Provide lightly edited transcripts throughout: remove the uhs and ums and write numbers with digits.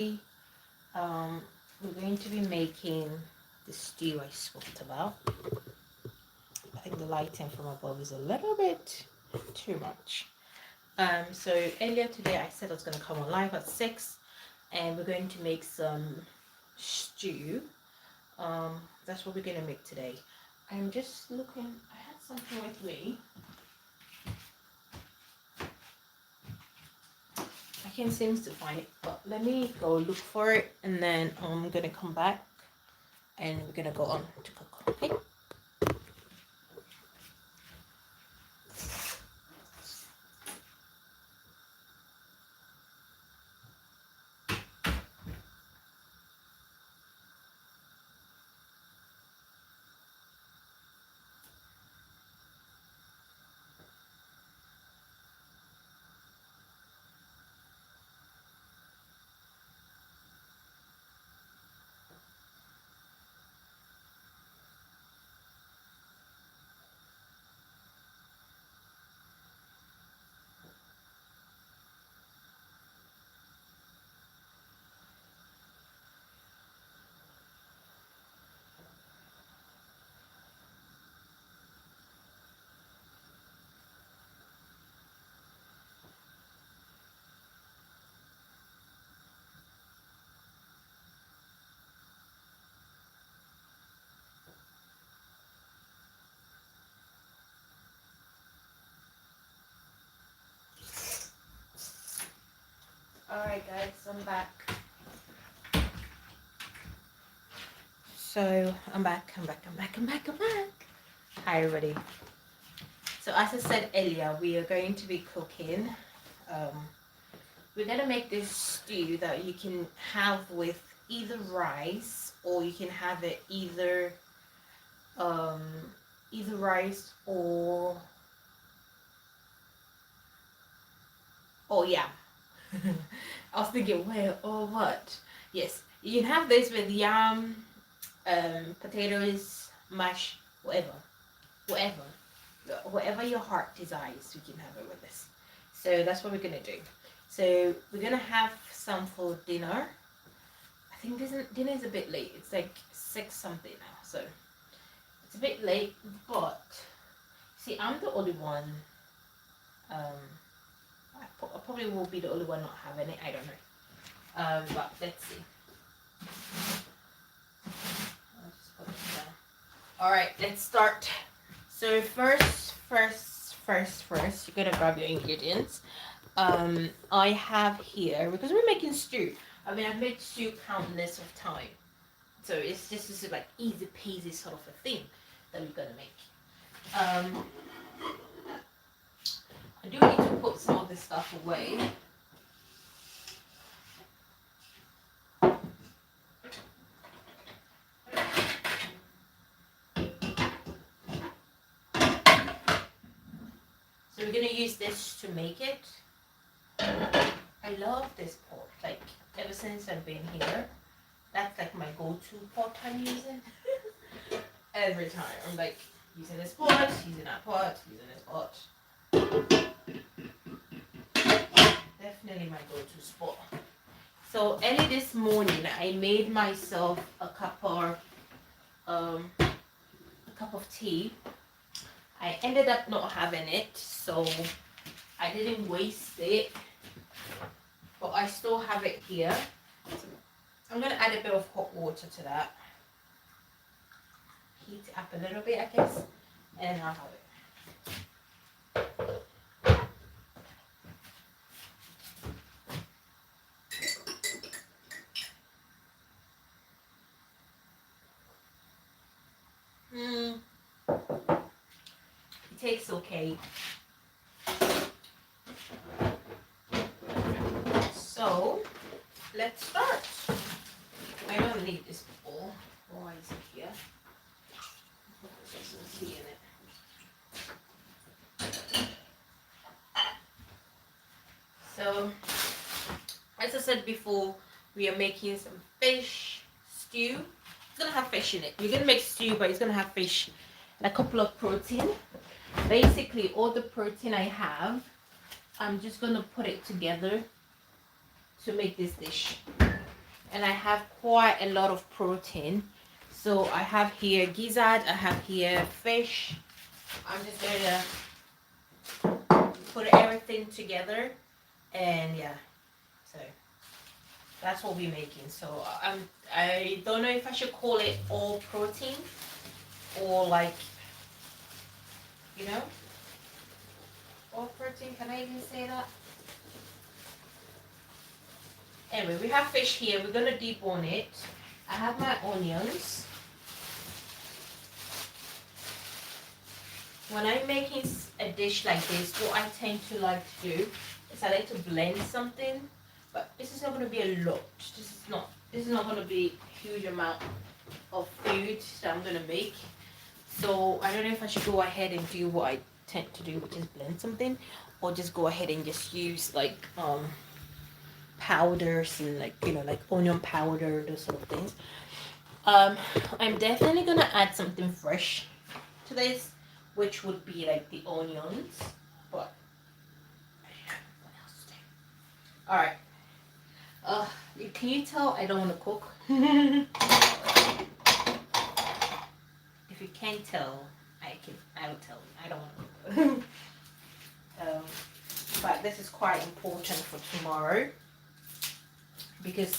We're going to be making the stew I spoke about. I think the lighting from above is a little bit too much. So earlier today I said I was going to come on live at 6 and we're going to make some stew. That's what we're going to make today. I'm just looking, I had something with me. I can't seem to find it, but let me go look for it and then I'm going to come back and we're going to go on to cook, okay? Alright guys, I'm back. So I'm back. Hi everybody. So as I said earlier, we are going to be cooking. We're gonna make this stew that you can have with either rice or you can have it either rice or yeah. I was thinking where or what. Yes, you can have this with yam, potatoes, mash, whatever your heart desires, you can have it with this. So that's what we're gonna do. So we're gonna have some for dinner. I think dinner is a bit late. It's like 6 something now, so it's a bit late. But see, I'm the only one. I probably will be the only one not having it. I don't know. But let's see. I'll just put it down. All right, let's start. So first, you're gonna grab your ingredients. I have here, because we're making stew. I mean, I've made stew countless of time, so it's just this is like easy peasy sort of a thing that we're gonna make. I do need to put some of this stuff away. So we're gonna use this to make it. I love this pot. Like ever since I've been here, that's like my go-to pot I'm using. Every time I'm like using this pot, using that pot, using this pot. Definitely my go-to spot. So early this morning, I made myself a cup of tea. I ended up not having it, so I didn't waste it. But I still have it here. So I'm gonna add a bit of hot water to that. Heat it up a little bit, I guess, and I'll have it. It tastes okay. So let's start. I don't need this bowl. Why is it here? There's some tea in it. So, as I said before, we are making some fish stew. It's gonna have fish in it. We're gonna make stew, but it's gonna have fish and a couple of protein. Basically, all the protein I have, I'm just gonna put it together to make this dish. and I have quite a lot of protein. So I have here gizzard, I have here fish. I'm just going to put everything together, and yeah, so that's what we're making. So I don't know if I should call it all protein or like, you know, all protein. Can I even say that? Anyway, we have fish here. We're gonna debone it. I have my onions. When I'm making a dish like this, what I tend to like to do is I like to blend something, but this is not going to be a lot. This is not going to be a huge amount of food that I'm going to make. So I don't know if I should go ahead and do what I tend to do, which is blend something, or just go ahead and just use like powders and like, you know, like onion powder, those sort of things. I'm definitely gonna add something fresh to this, which would be like the onions, but I don't know what else to do. All right. Can you tell I don't want to cook? If you can't tell, I'll tell you. I don't want to cook. But this is quite important for tomorrow, because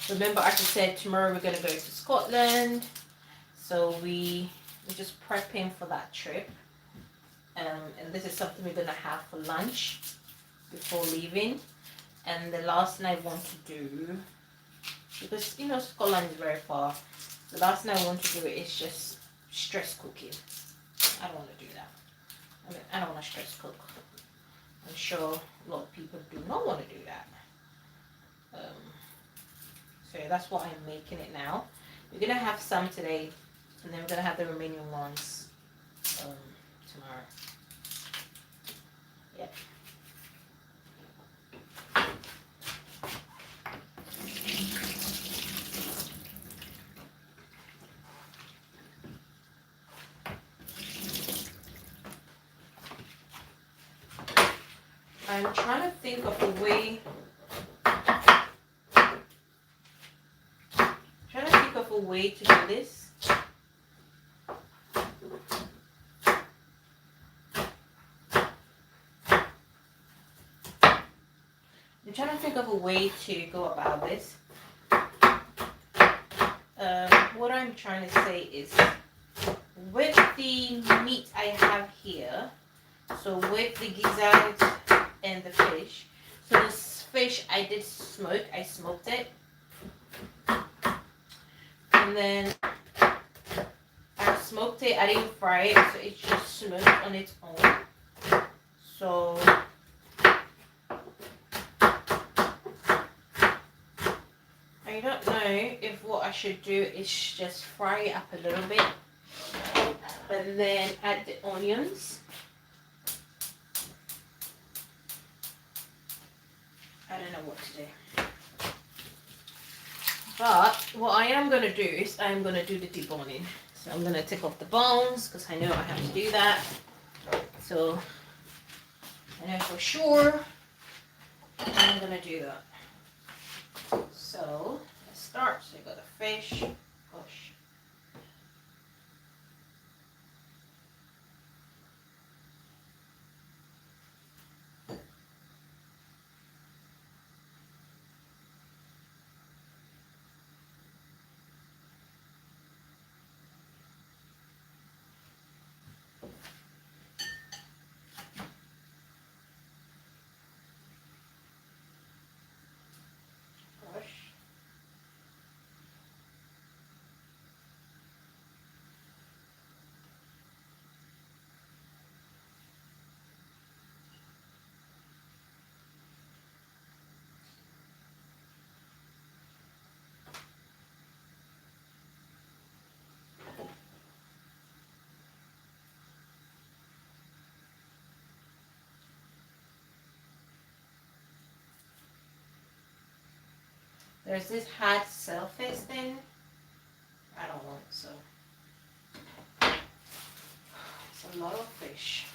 remember, as I said, tomorrow we're gonna go to Scotland, so we're just prepping for that trip. And this is something we're gonna have for lunch before leaving. And the last thing I want to do, because you know Scotland is very far, the last thing I want to do is just stress cooking. I don't want to do that. I mean, I don't want to stress cook. I'm sure a lot of people do not want to do that. So that's why I'm making it now. We're gonna have some today, and then we're gonna have the remaining ones tomorrow. Yep. I'm trying to think of a way. To do this. I'm trying to think of a way to go about this. What I'm trying to say is, with the meat I have here, so with the gizzard and the fish, so this fish I did smoke, I smoked it, and then I smoked it, I didn't fry it, so it's just smoked on its own. So I don't know if what I should do is just fry it up a little bit and then add the onions. I don't know what to do. But what I am going to do is I'm going to do the deboning. So I'm going to take off the bones because I know I have to do that. So I know for sure I'm going to do that. So let's start. So you got the fish. Gosh. There's this hard surface thing. I don't want it, so it's a lot of fish.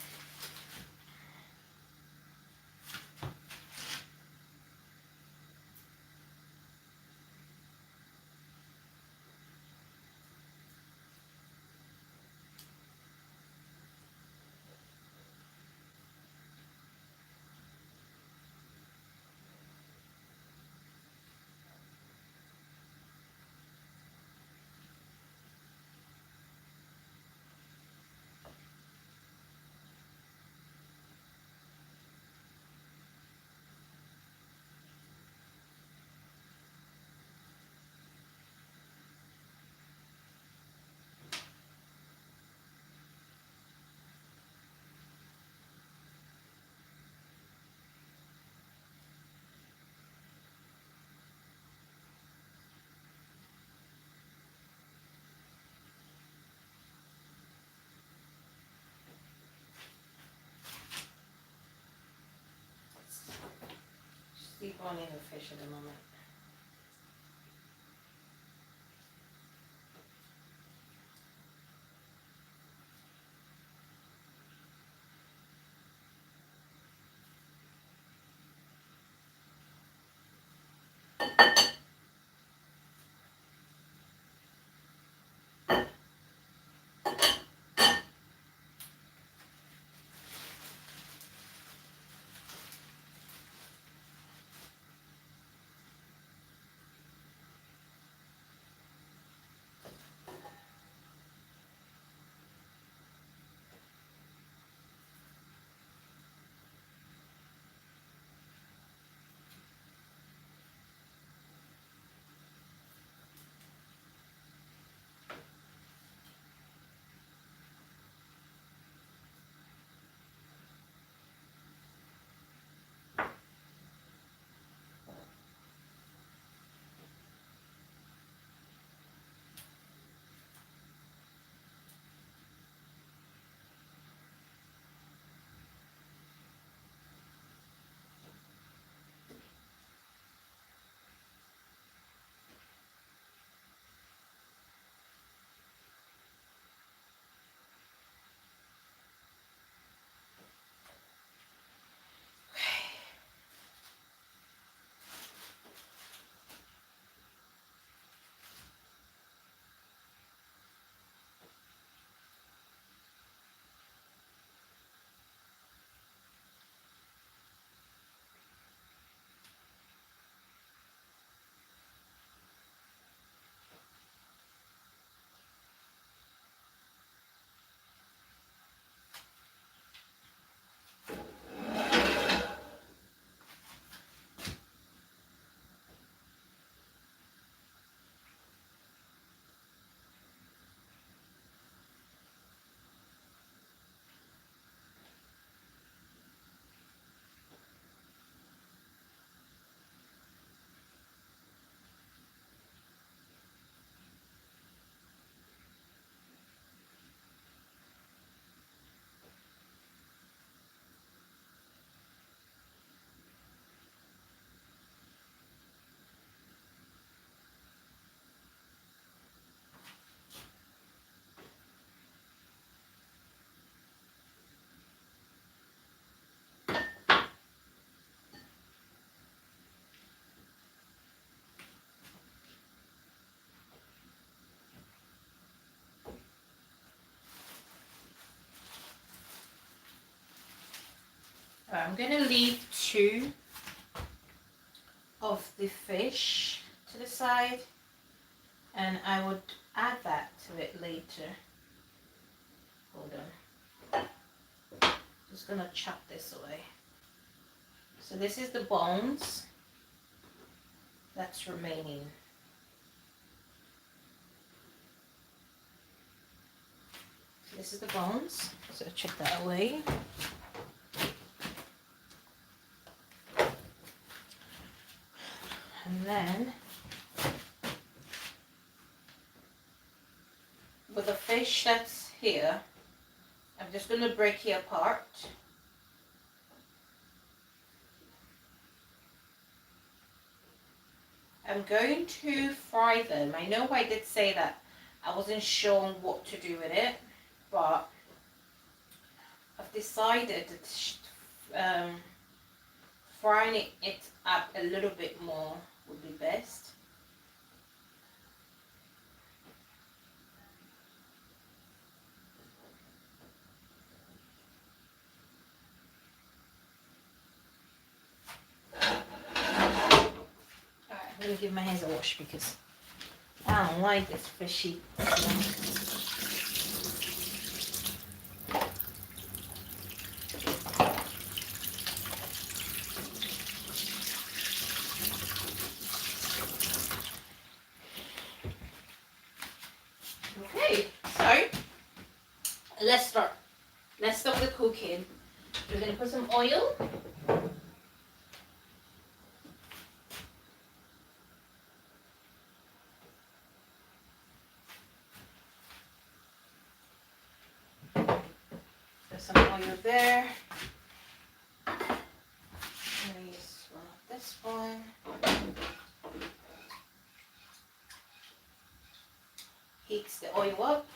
Only the fish at the moment. I'm going to leave 2 of the fish to the side, and I would add that to it later. Hold on. Just going to chop this away. So this is the bones that's remaining. So this is the bones. So check that away. And then with the fish that's here, I'm just going to break it apart. I'm going to fry them. I know I did say that I wasn't sure what to do with it, but I've decided that frying it up a little bit more would be best. Alright, I'm going to give my hands a wash because I don't like this fishy. Okay, so let's start. Let's start the cooking. We're going to put some oil. There's some oil there. I'm going to use one of this one. heats the oil up.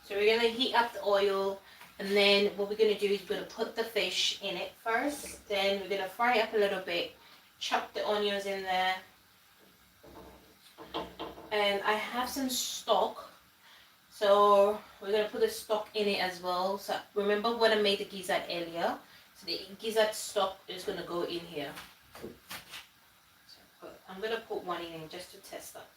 So we're gonna heat up the oil, and then what we're gonna do is we're gonna put the fish in it first. Then we're gonna fry it up a little bit, chop the onions in there, and I have some stock. So we're gonna put the stock in it as well. So remember when I made the gizzard earlier? So the gizzard stock is gonna go in here. So I'm gonna put one in just to test that.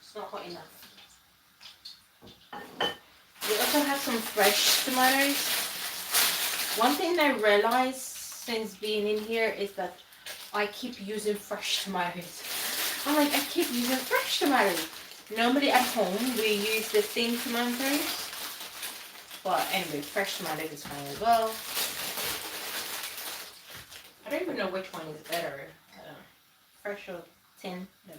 It's not hot enough. We also have some fresh tomatoes. One thing I realized since being in here is that I keep using fresh tomatoes. I'm like, I keep using fresh tomatoes. Normally at home we use the thin tomatoes. But anyway, fresh tomatoes is fine as well. I don't even know which one is better. Fresh or tin? No.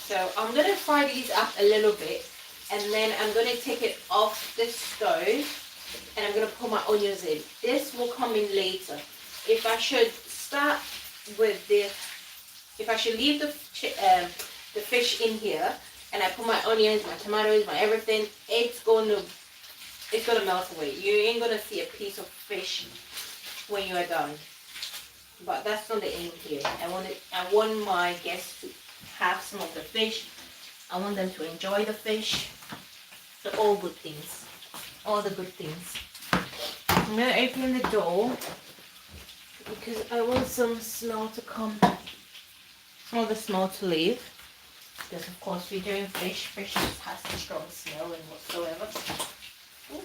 So I'm going to fry these up a little bit, and then I'm going to take it off the stove, and I'm going to put my onions in. This will come in later. If I should start with if I should leave the fish in here, and I put my onions, my tomatoes, my everything, it's gonna melt away. You ain't gonna see a piece of fish when you are done. But that's not the aim here. I want my guests to have some of the fish. I want them to enjoy the fish. So all good things. All the good things. I'm gonna open the door because I want some smell to come. All the smell to leave. Because of course we're doing fish. Fish just has a strong smell and whatsoever. Ooh.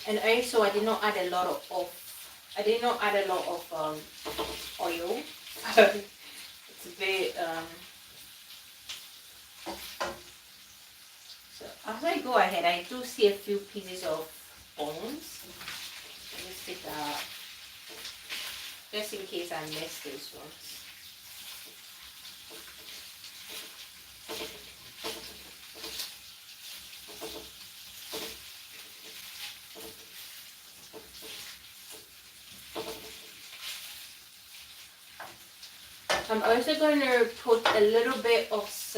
And also I did not add a lot of oil. It's a bit so as I go ahead, I do see a few pieces of bones. Let's take that out, just in case I miss those ones. I'm also going to put a little bit of what's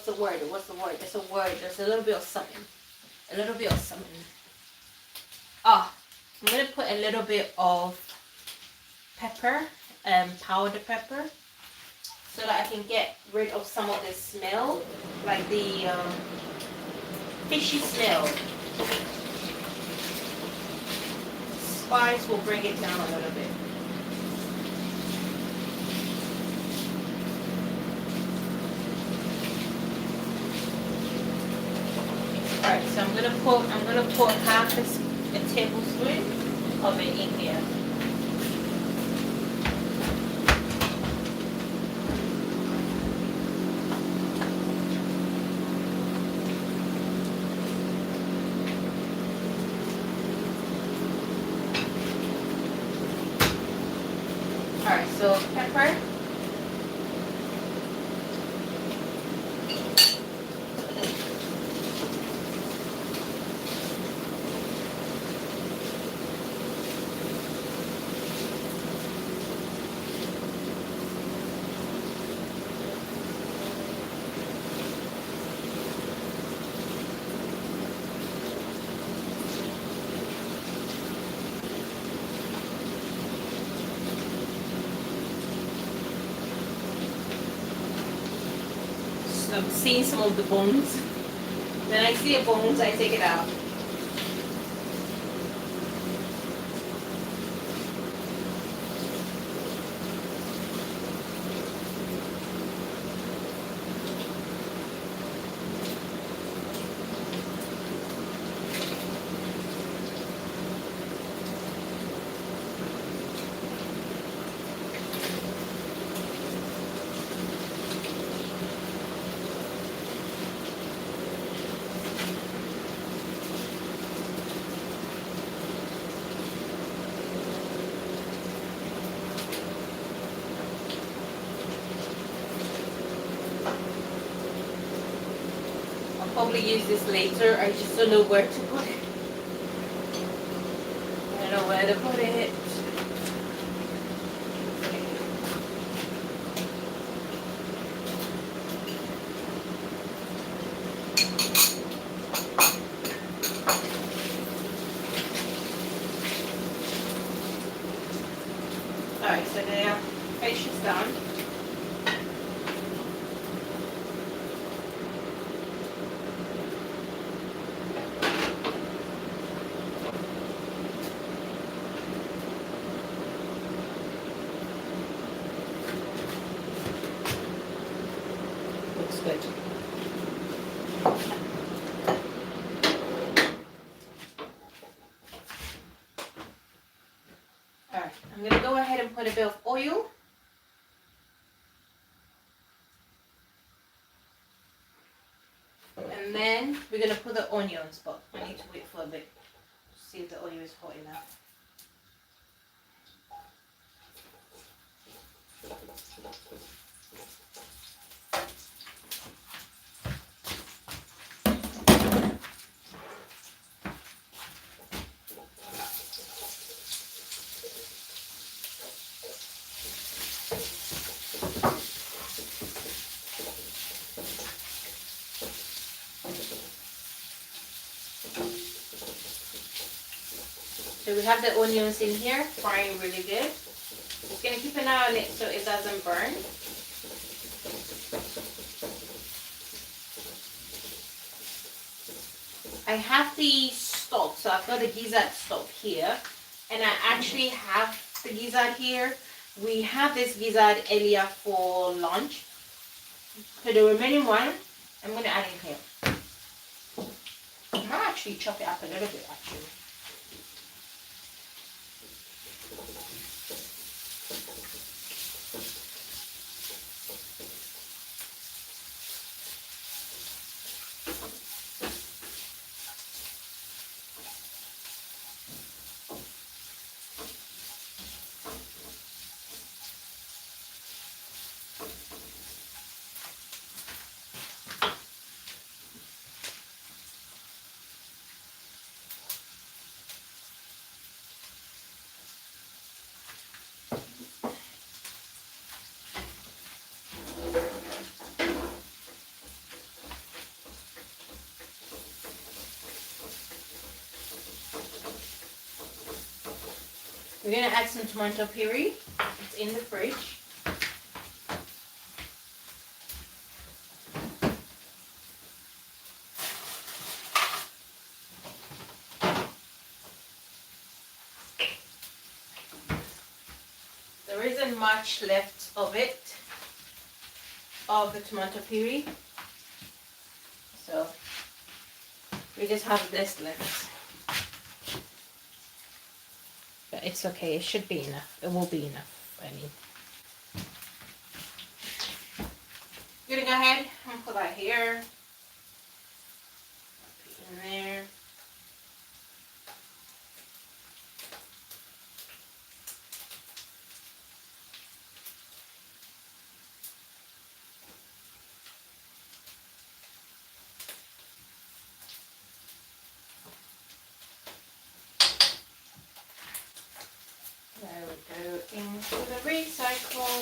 the word? There's a word. There's a little bit of something. I'm going to put a little bit of pepper, powdered pepper, so that I can get rid of some of the smell, like the fishy smell. Spice will bring it down a little bit. Alright, so I'm gonna put half a tablespoon of it in here. Alright, so pepper. I'm seeing some of the bones. When I see a bones, I take it out. probably use this later. I just don't know where to put it. I don't know where to put it. Alright, so the fish is done. Looks good. Alright, I'm going to go ahead and put a bit of oil. And then we're going to put the onions, but I need to wait for a bit to see if the oil is hot enough. So we have the onions in here, frying really good. Just going to keep an eye on it so it doesn't burn. I have the stock, so I've got the gizzard stock here. And I actually have the gizzard here. We had this gizzard earlier for lunch. So the remaining one, I'm going to add in here. I might actually chop it up a little bit actually. We're going to add some tomato puree. It's in the fridge. There isn't much left of it, of the tomato puree. So we just have this left. But it's okay, it should be enough. It will be enough, I mean. I'm gonna go ahead and put that here. Put it in there. There we go, into the recycle.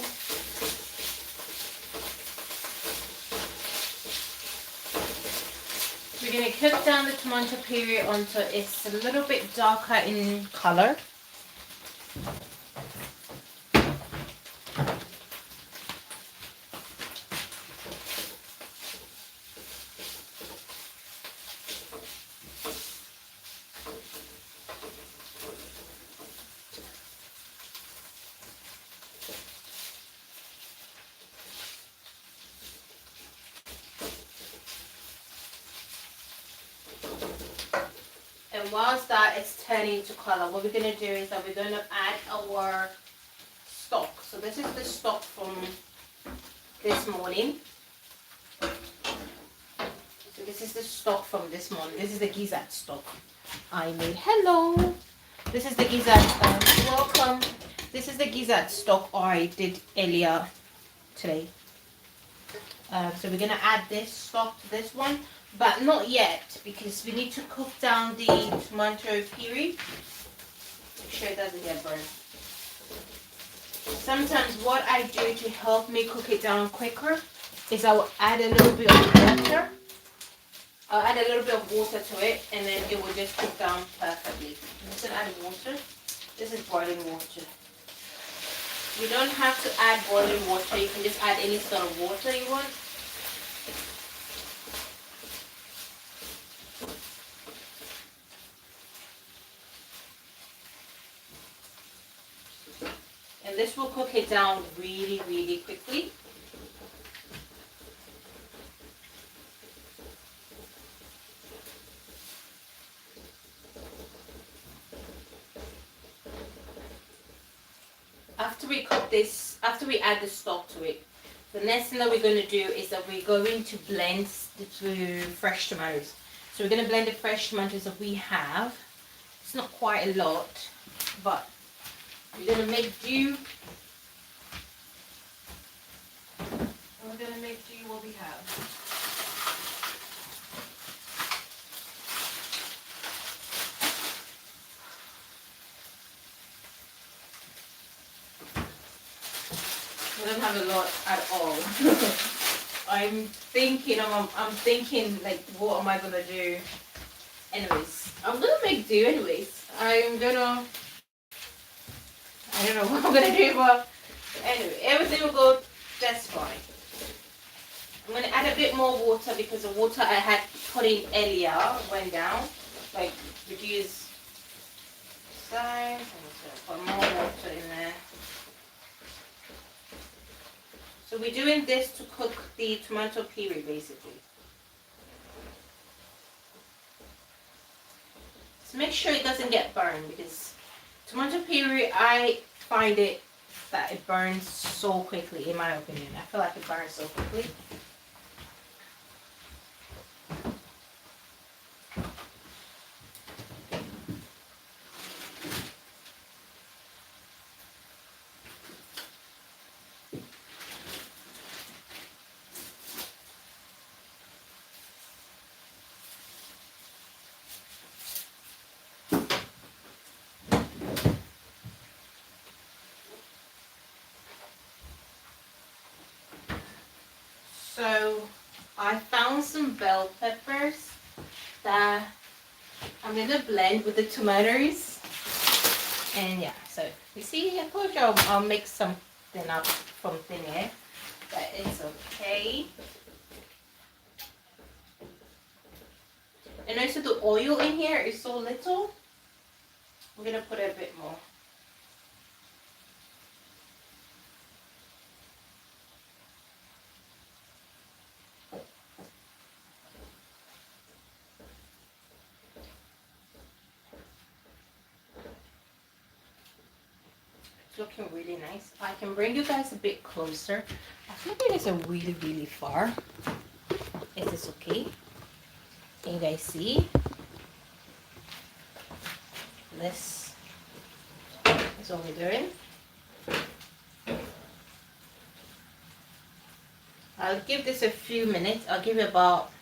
We're going to cook down the tomato puree until it's a little bit darker in color. And whilst that is turning to color, what we're going to do is that we're going to add our stock. So this is the stock from this morning. So this is the stock from this morning. This is the gizzard stock I made. Hello. This is the gizzard. Welcome. This is the gizzard stock I did earlier today. So we're going to add this stock to this one. but not yet, because we need to cook down the tomato puree. Make sure it doesn't get burned. Sometimes what I do to help me cook it down quicker is I will add a little bit of water. I'll add a little bit of water to it, and then it will just cook down perfectly. I'm just gonna add water. This is boiling water. You don't have to add boiling water. You can just add any sort of water you want. And this will cook it down really, really quickly. After we cook this, after we add the stock to it, the next thing that we're going to do is that we're going to blend the fresh tomatoes. So we're going to blend the fresh tomatoes that we have. It's not quite a lot, but we're going to make do. We're going to make do what we have. I don't have a lot at all. I'm thinking like, what am I gonna do? Anyways, I'm gonna make do anyways. I don't know what I'm gonna do, but anyway, everything will go just fine. I'm gonna add a bit more water because the water I had put in earlier went down, like reduce size. I'm just gonna put more water in there. So we're doing this to cook the tomato puree basically. So make sure it doesn't get burned, because tomato puree, I find it that it burns so quickly, in my opinion. I feel like it burns so quickly. So I found some bell peppers that I'm gonna blend with the tomatoes. And yeah, so you see, I told you I'll make something up from thin air, but it's okay. And also the oil in here is so little. I'm gonna put a bit more. It's looking really nice. I can bring you guys a bit closer. I feel like it's a really, really far. Is this okay? Can you guys see? This is what we're doing. I'll give this a few minutes. I'll give it about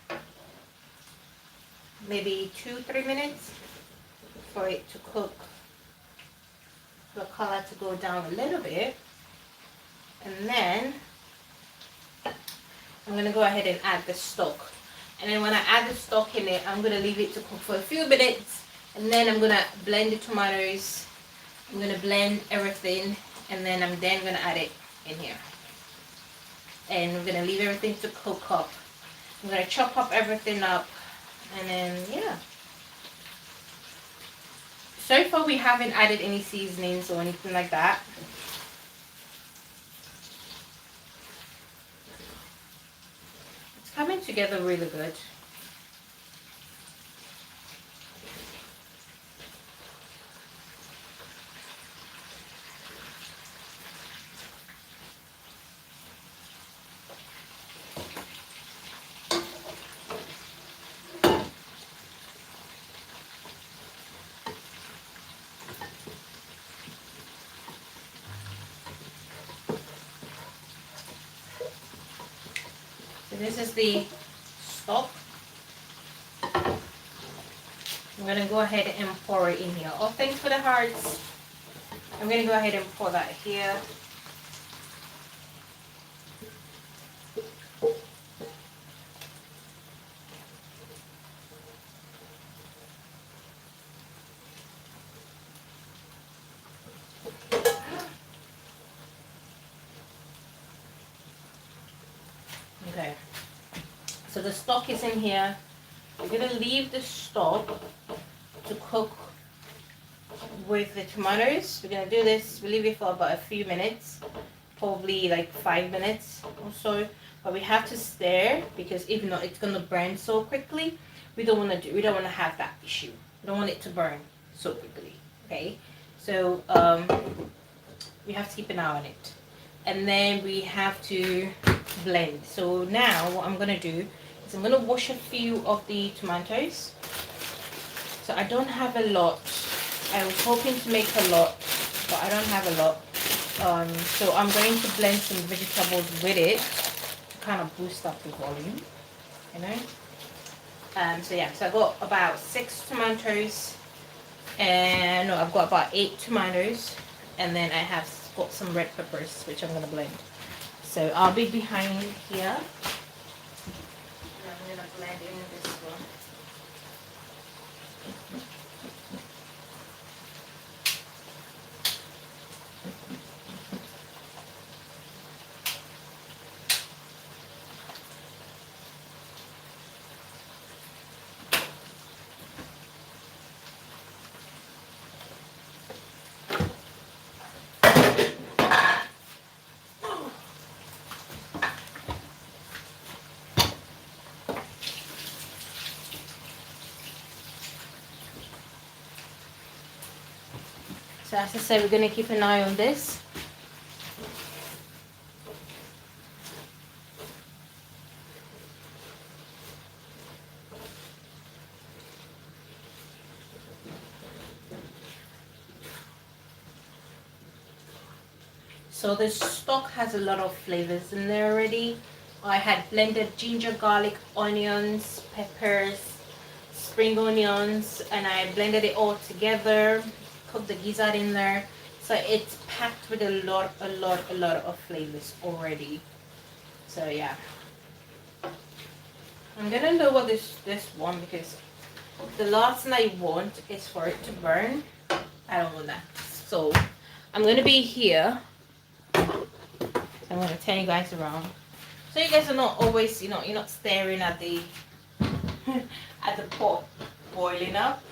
maybe 2-3 minutes for it to cook, the color to go down a little bit. And then I'm going to go ahead and add the stock. And then when I add the stock in it, I'm going to leave it to cook for a few minutes. And then I'm going to blend the tomatoes. I'm going to blend everything. And then I'm going to add it in here. And we're going to leave everything to cook up. I'm going to chop up everything up. And then, yeah. So far we haven't added any seasonings or anything like that. It's coming together really good. So this is the stock. I'm going to go ahead and pour it in here. Oh, thanks for the hearts. I'm going to go ahead and pour that here. Okay. So the stock is in here. We're going to leave the stock to cook with the tomatoes. We're going to do this, we leave it for about a few minutes, probably like 5 minutes or so. But we have to stir because if not, it's going to burn so quickly. We don't want to have that issue. We don't want it to burn so quickly. Okay, so we have to keep an eye on it, and then we have to blend. So now what I'm going to do is I'm going to wash a few of the tomatoes. So I don't have a lot. I was hoping to make a lot, but I don't have a lot. So I'm going to blend some vegetables with it to kind of boost up the volume, you know. So yeah, so I got about 6 tomatoes, and no, I've got about 8 tomatoes, and then I have got some red peppers, which I'm gonna blend. So I'll be behind here. And I'm gonna blend in this one. So as I said, we're going to keep an eye on this. So the stock has a lot of flavors in there already. I had blended ginger, garlic, onions, peppers, spring onions, and I blended it all together. Cooked the gizzard in there. So it's packed with a lot of flavors already. So yeah. I'm gonna lower this one because the last thing I want is for it to burn. I don't want that. So I'm gonna be here. I'm gonna turn you guys around. So you guys are not always, you know, you're not staring at the at the pot boiling up.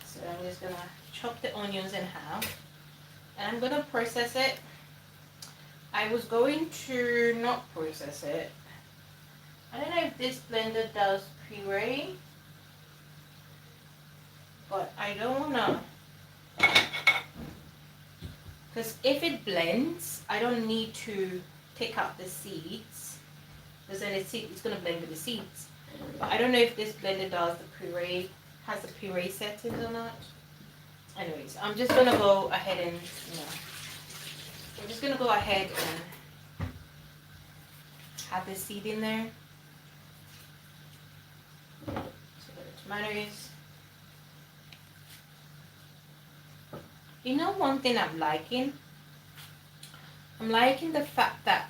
So I'm just gonna chop the onions in half, and I'm gonna process it. I was going to not process it. I don't know if this blender does puree, but I don't wanna, because if it blends, I don't need to take out the seeds, because then it's gonna blend with the seeds. But I don't know if this blender does the puree, has the puree settings or not. Anyways, I'm just gonna go ahead and, you know, I'm just gonna go ahead and have the seed in there. So the tomatoes. You know, one thing I'm liking the fact that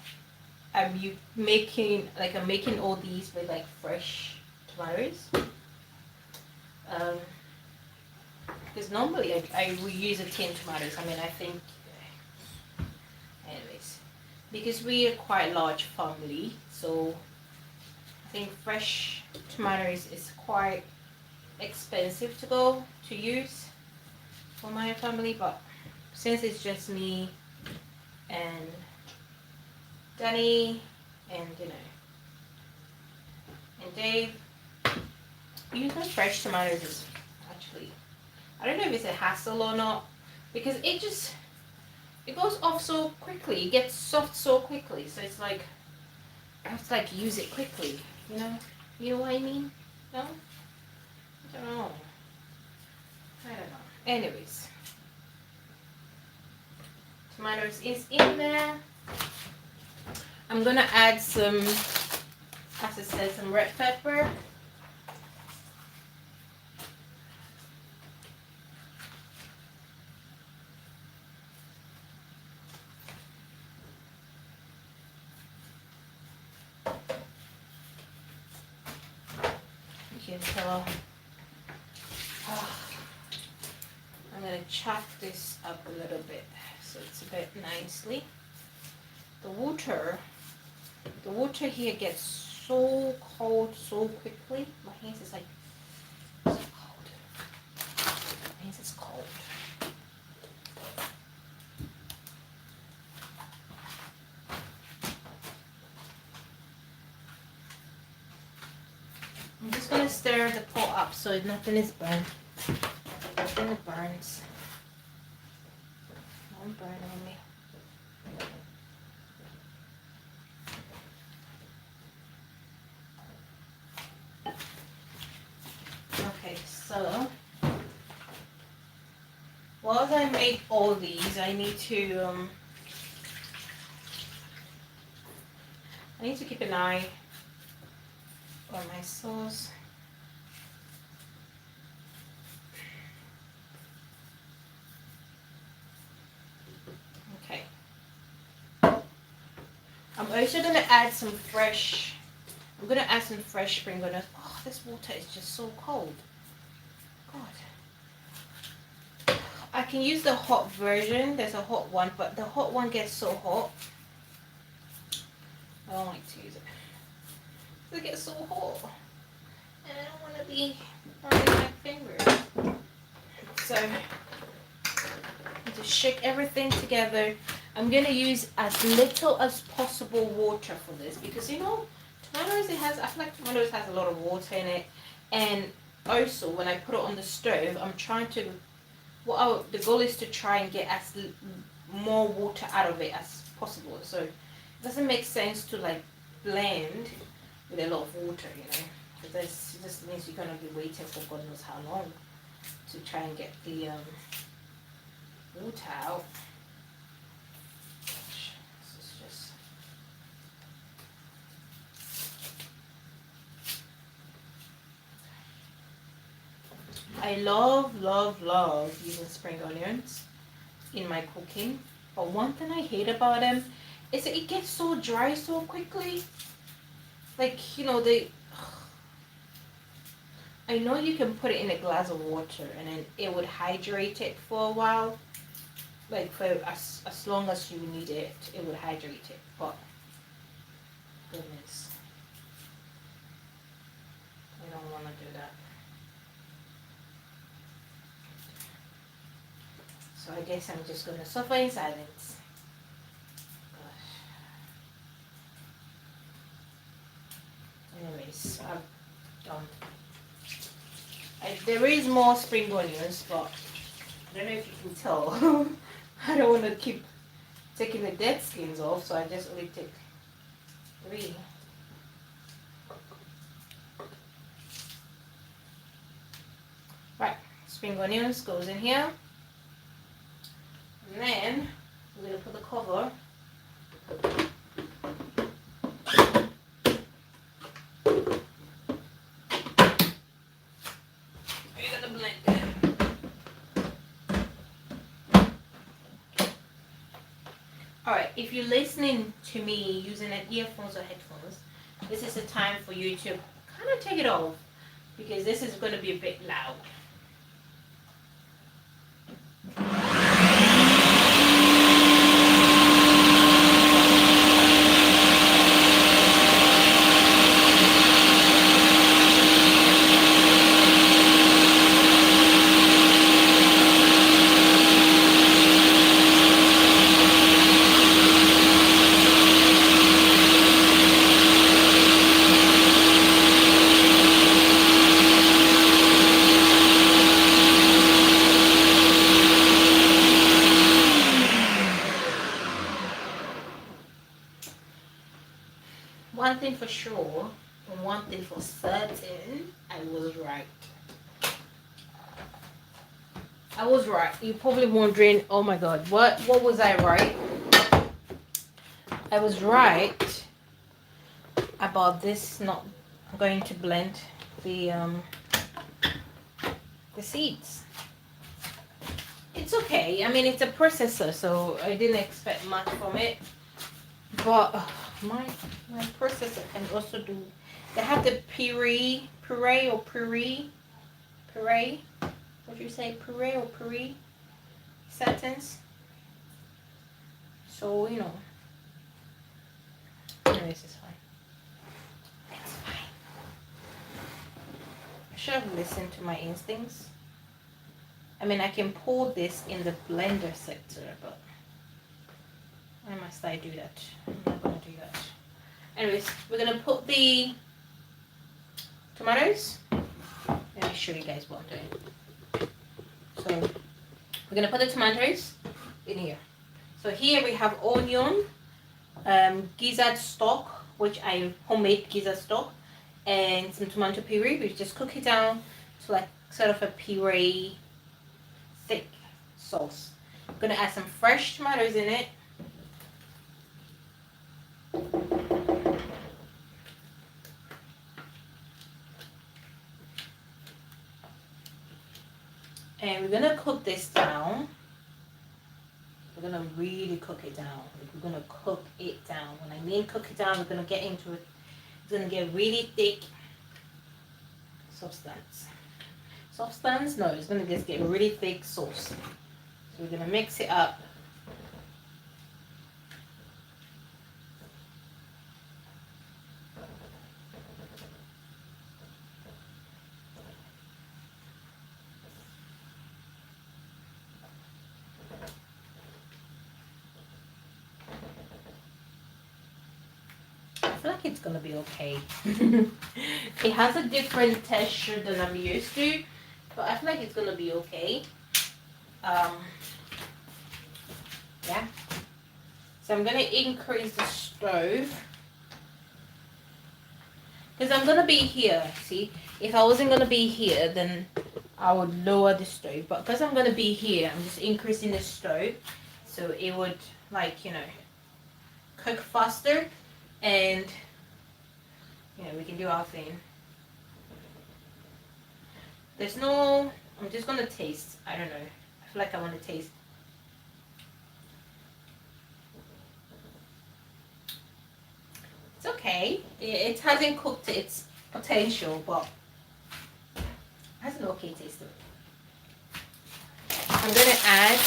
I'm making all these with like fresh tomatoes. Because normally I will use a tin tomatoes. I mean, I think, anyways, because we are quite a large family, so I think fresh tomatoes is quite expensive to use for my family. But since it's just me and Danny and, you know, and Dave, using fresh tomatoes is actually, I don't know if it's a hassle or not, because it goes off so quickly. It gets soft so quickly. So it's like, I have to like use it quickly, you know? You know what I mean? No? I don't know. I don't know. Anyways. tomatoes is in there. I'm gonna add some, as it says, some red pepper. You can tell. I'm gonna chop this up a little bit so it's a bit nicely. The water here gets so cold so quickly. My hands is like so cold. My hands is cold. I'm just gonna stir the pot up so nothing is burnt. Nothing burns. Don't burn on me. Okay, so while I make all these, I need to keep an eye on my sauce. Okay. I'm also gonna add some fresh. I'm gonna add some fresh spring onions. Oh, this water is just so cold. God. I can use the hot version. There's a hot one, but the hot one gets so hot. I don't like to use it. It gets so hot. And I don't want to be burning my fingers. So, just shake everything together. I'm going to use as little as possible water for this because, you know, tomatoes, I feel like tomatoes has a lot of water in it. And also, when I put it on the stove, I'm trying to, the goal is to try and get as more water out of it as possible. So, it doesn't make sense to like blend with a lot of water, you know. This just means you're going to be waiting for God knows how long to try and get the water out. Gosh, this is just... I love using spring onions in my cooking, but one thing I hate about them is that it gets so dry so quickly. Like, you know, I know you can put it in a glass of water and then it would hydrate it for a while. Like for as long as you need it, it would hydrate it. But goodness, I don't want to do that. So I guess I'm just going to suffer in silence. Anyways, I'm done. There is more spring onions, but I don't know if you can tell. I don't want to keep taking the dead skins off, so I just only take 3. Right, spring onions goes in here. And then we're going to put the cover. Alright, if you're listening to me using an earphones or headphones, this is the time for you to kind of take it off because this is going to be a bit loud. One thing for sure, and one thing for certain, I was right. I was right. You're probably wondering, oh my god, what was I right? I was right about this not going to blend the seeds. It's okay. I mean, it's a processor, so I didn't expect much from it. But my processor can also do. They have the puree. What do you say, puree or puree sentence? So you know. Anyways, it's fine. It's fine. I should have listened to my instincts. I mean, I can pour this in the blender sector, but why must I do that? I'm not gonna do that. Anyways, we're gonna put the tomatoes. Let me show you guys what I'm doing. So we're gonna put the tomatoes in here. So here we have onion, gizzard stock, which I homemade gizzard stock, and some tomato puree. We just cook it down to like sort of a puree thick sauce. I'm gonna add some fresh tomatoes in it. And we're gonna cook this down. We're gonna really cook it down. We're gonna cook it down. When I mean cook it down, we're gonna get into it. It's gonna get really thick substance. Substance? No, it's gonna just get really thick sauce. So we're gonna mix it up. I feel like it's gonna be okay. It has a different texture than I'm used to, but I feel like it's gonna be okay. Yeah. So I'm gonna increase the stove because I'm gonna be here. See, if I wasn't gonna be here, then I would lower the stove. But because I'm gonna be here, I'm just increasing the stove so it would, like, you know, cook faster, and you know, we can do our thing. There's no. I'm just gonna taste. I don't know. I feel like I want to taste. It's okay. It hasn't cooked to its potential, but it has an okay taste to it. I'm gonna add.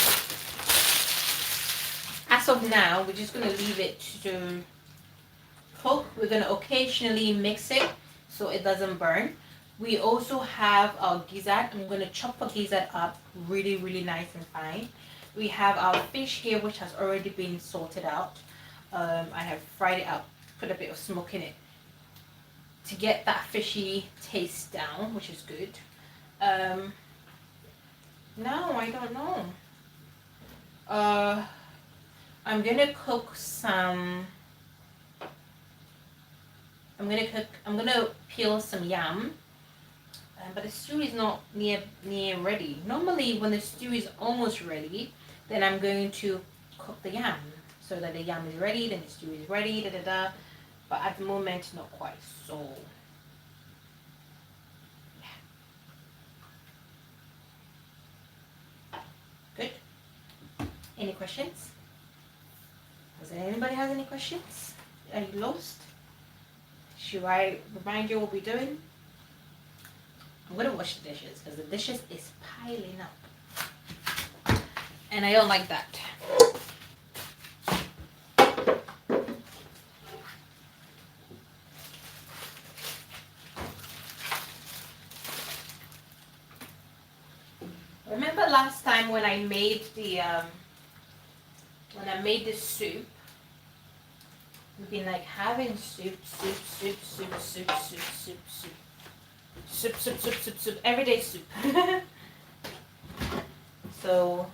As of now, we're just gonna leave it to cook. We're gonna occasionally mix it so it doesn't burn. We also have our gizzard. I'm gonna chop our gizzard up really, really nice and fine. We have our fish here, which has already been salted out. I have fried it up, put a bit of smoke in it to get that fishy taste down, which is good. No, I don't know. I'm gonna cook some. I'm gonna peel some yam, but the stew is not near ready. Normally, when the stew is almost ready, then I'm going to cook the yam so that the yam is ready, then the stew is ready, da da da. But at the moment, not quite. So, yeah. Good. Any questions? Does anybody have any questions? Are you lost? Should I remind you what we're doing? I'm gonna wash the dishes because the dishes is piling up. And I don't like that. Remember last time when I made the soup? We've been like having soup everyday soup. So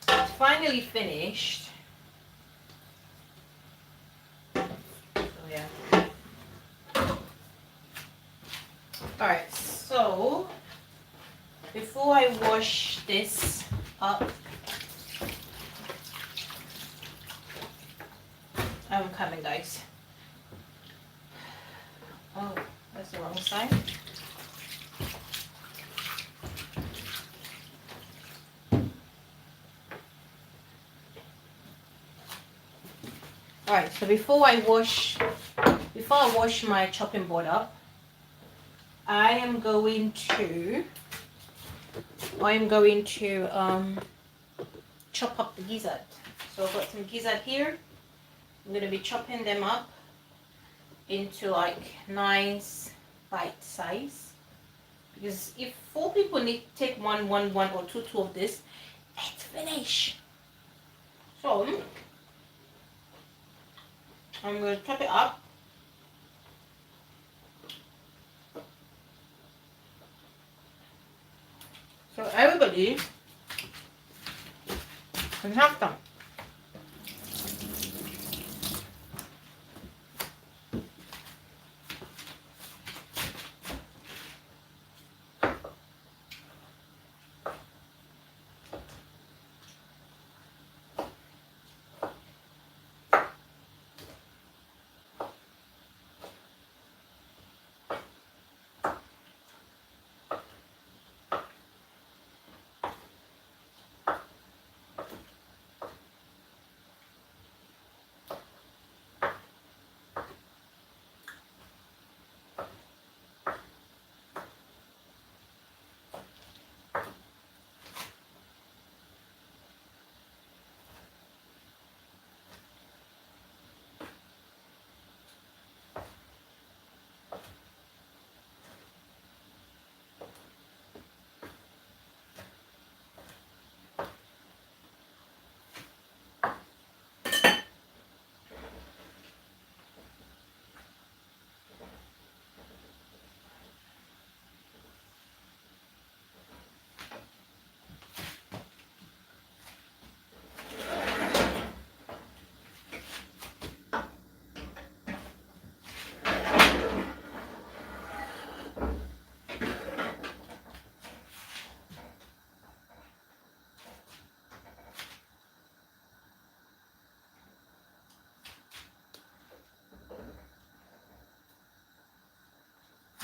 it's finally finished. So yeah. Alright, so before I wash this up, I'm coming, guys. Oh, that's the wrong side. Alright, so before I wash my chopping board up, I am going to chop up the gizzard. So I've got some gizzard here. I'm going to be chopping them up into like nice bite size. Because if 4 people need to take one or two of this, let's finish. So I'm going to chop it up. So everybody can have some.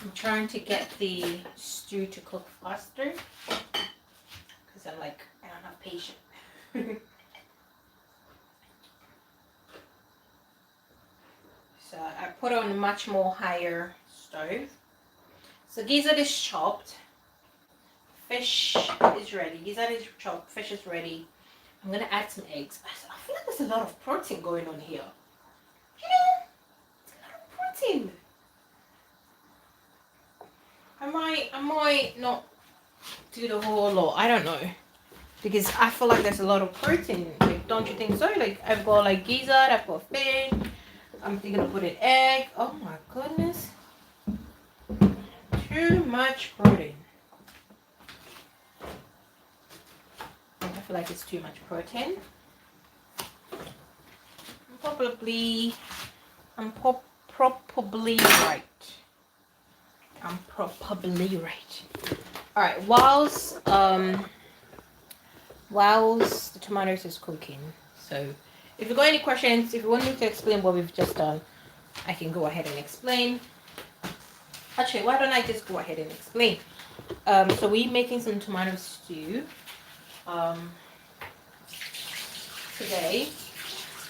I'm trying to get the stew to cook faster because I don't have patience. So I put on a much more higher stove. So gizzard is chopped, fish is ready. Gizzard is chopped, fish is ready. I'm gonna add some eggs. I feel like there's a lot of protein going on here. You know, it's a lot of protein. I might not do the whole lot. I don't know. Because I feel like there's a lot of protein. Like, don't you think so? Like, I've got like gizzard, I've got fish. I'm thinking of putting egg. Oh my goodness. Too much protein. I feel like it's too much protein. I'm probably right. I'm probably right. Alright, whilst the tomatoes is cooking. So if you've got any questions, if you want me to explain what we've just done, I can go ahead and explain. Actually, why don't I just go ahead and explain? So we're making some tomato stew today.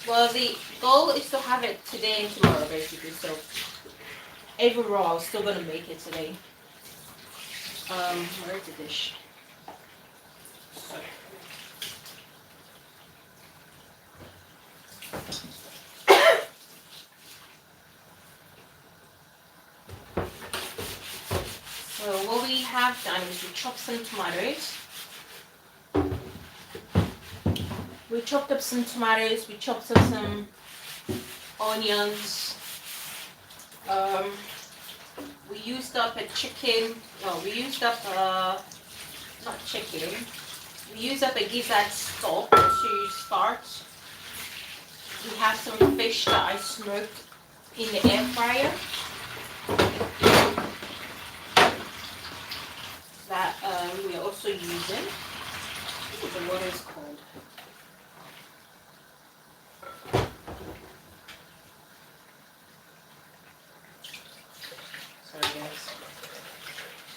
Well, the goal is to have it today and tomorrow, basically. So overall, I'm still gonna make it today. Where is the dish? So. So what we have done is we chopped some tomatoes. We chopped up some tomatoes. We chopped up some onions. We used up a chicken. No, we used up not chicken. We used up a gizzard stock to start. We have some fish that I smoked in the air fryer. That we are also also using. The water is cold. Sorry guys.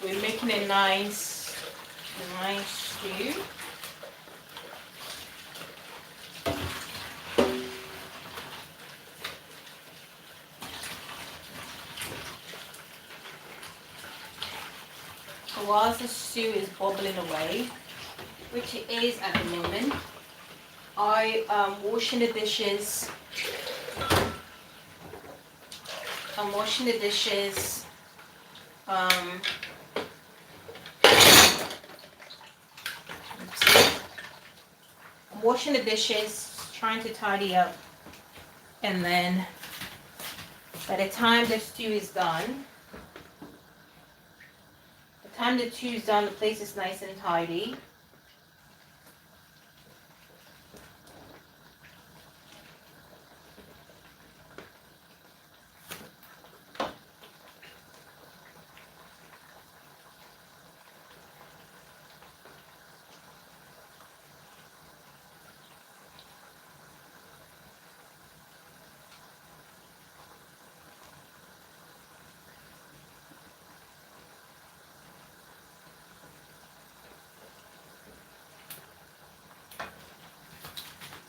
So we're making a nice stew. So whilst the stew is bubbling away, which it is at the moment, I am washing the dishes. I'm washing the dishes. I'm washing the dishes, trying to tidy up, and then by the time the stew is done, the place is nice and tidy.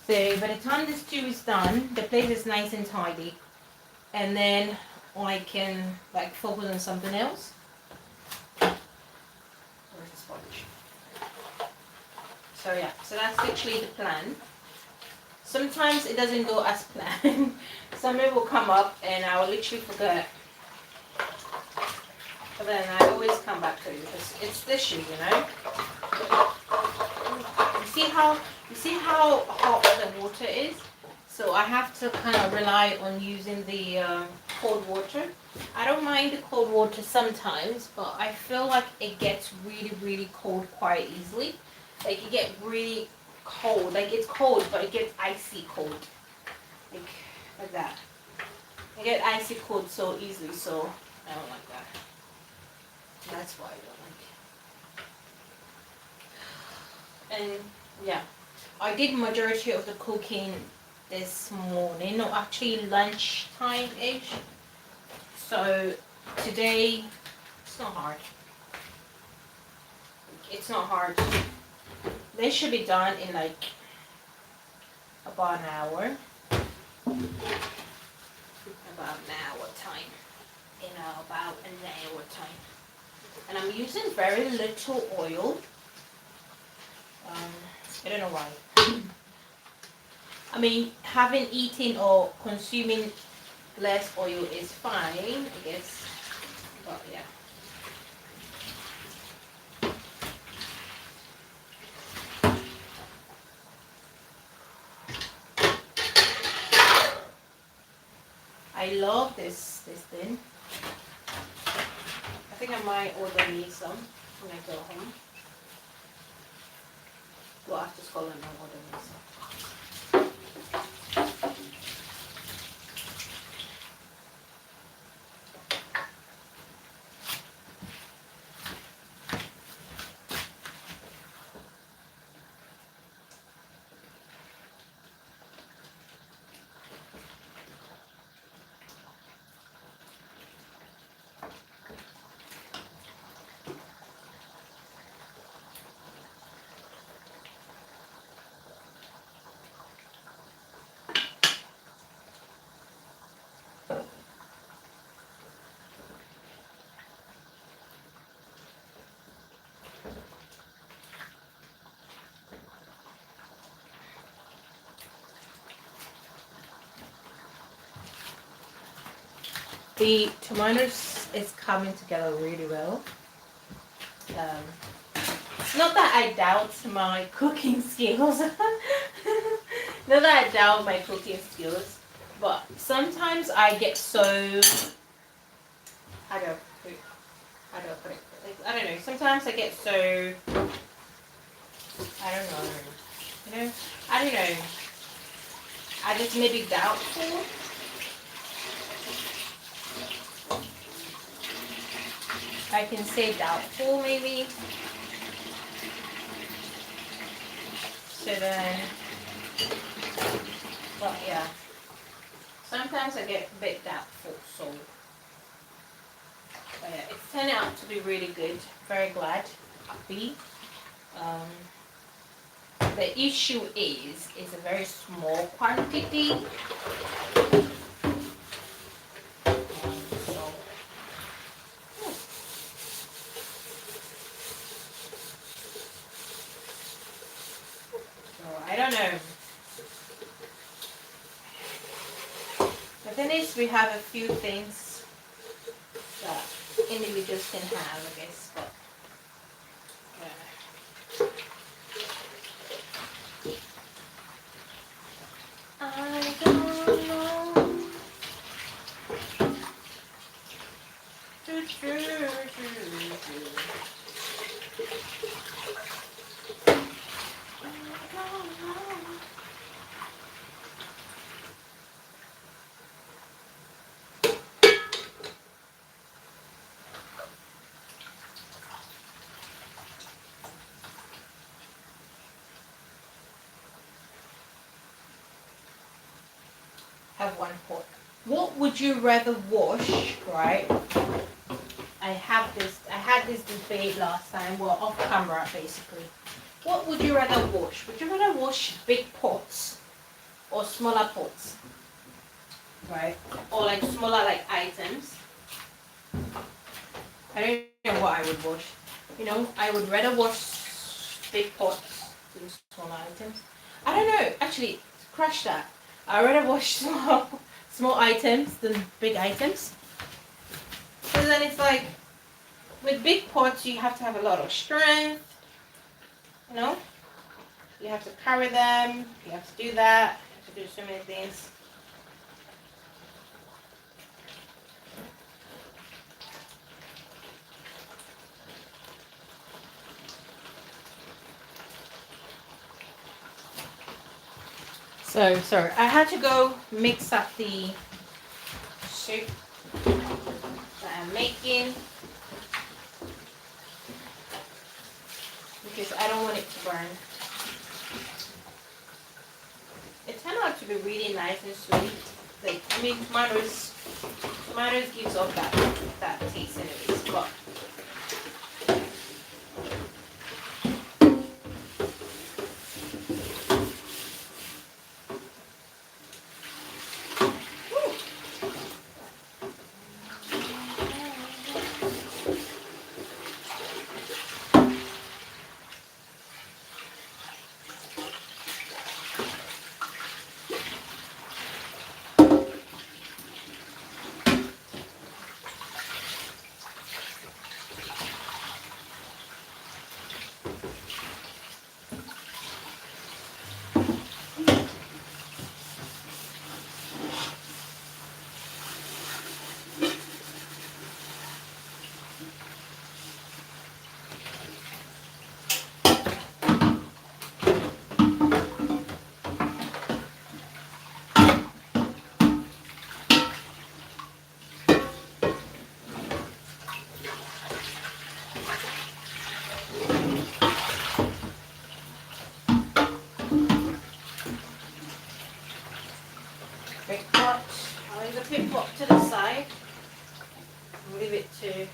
So by the time the stew is done, the place is nice and tidy. And then I can like focus on something else. Where's the sponge? So yeah, so that's literally the plan. Sometimes it doesn't go as planned. Something will come up and I will literally forget. But then I always come back to it because it's dishes, you know. You see how hot the water is? So I have to kind of rely on using the cold water. I don't mind the cold water sometimes, but I feel like it gets really, really cold quite easily. Like it gets really cold. Like it's cold, but it gets icy cold. Like that. I get icy cold so easily, so I don't like that. That's why I don't like it. And yeah, I did majority of the cooking this morning, or actually lunchtime-ish. So today, it's not hard. It's not hard. They should be done in like about an hour. About an hour time. About an hour time. And I'm using very little oil. I don't know why. I mean, having eaten or consuming less oil is fine, I guess. But yeah. I love this thing. I think I might order me some when I go home. Well, after school I might order me some. The tomatoes is coming together really well. Not that I doubt my cooking skills. Not that I doubt my cooking skills, but sometimes I get so I don't know. Sometimes I get so I don't know. You know, I don't know. I just maybe doubtful. I can say doubtful maybe. So then, but yeah, sometimes I get a bit doubtful, so but yeah, it's turned out to be really good. Very glad, happy. Um, the issue is a very small quantity. So, I don't know. The thing is, we have a few things that individuals can have, I guess, but I don't know. Have one pot. What would you rather wash, right? I had this debate last time, well, off camera basically. What would you rather wash? Would you rather wash big pots or smaller pots? Right? Or like smaller like items? I don't know what I would wash. You know, I would rather wash big pots than smaller items. I don't know. Actually, crush that. I'd rather wash small items than big items. So then it's like, with big pots, you have to have a lot of strength. You know? You have to carry them. You have to do that. You have to do so many things. So, sorry. I had to go mix up the soup that I'm making because I don't want it to burn. It turned out to be really nice and sweet. Like, I mean, tomatoes gives off that taste anyways, but big pot. I'll leave the big pot to the side. I'll leave it to.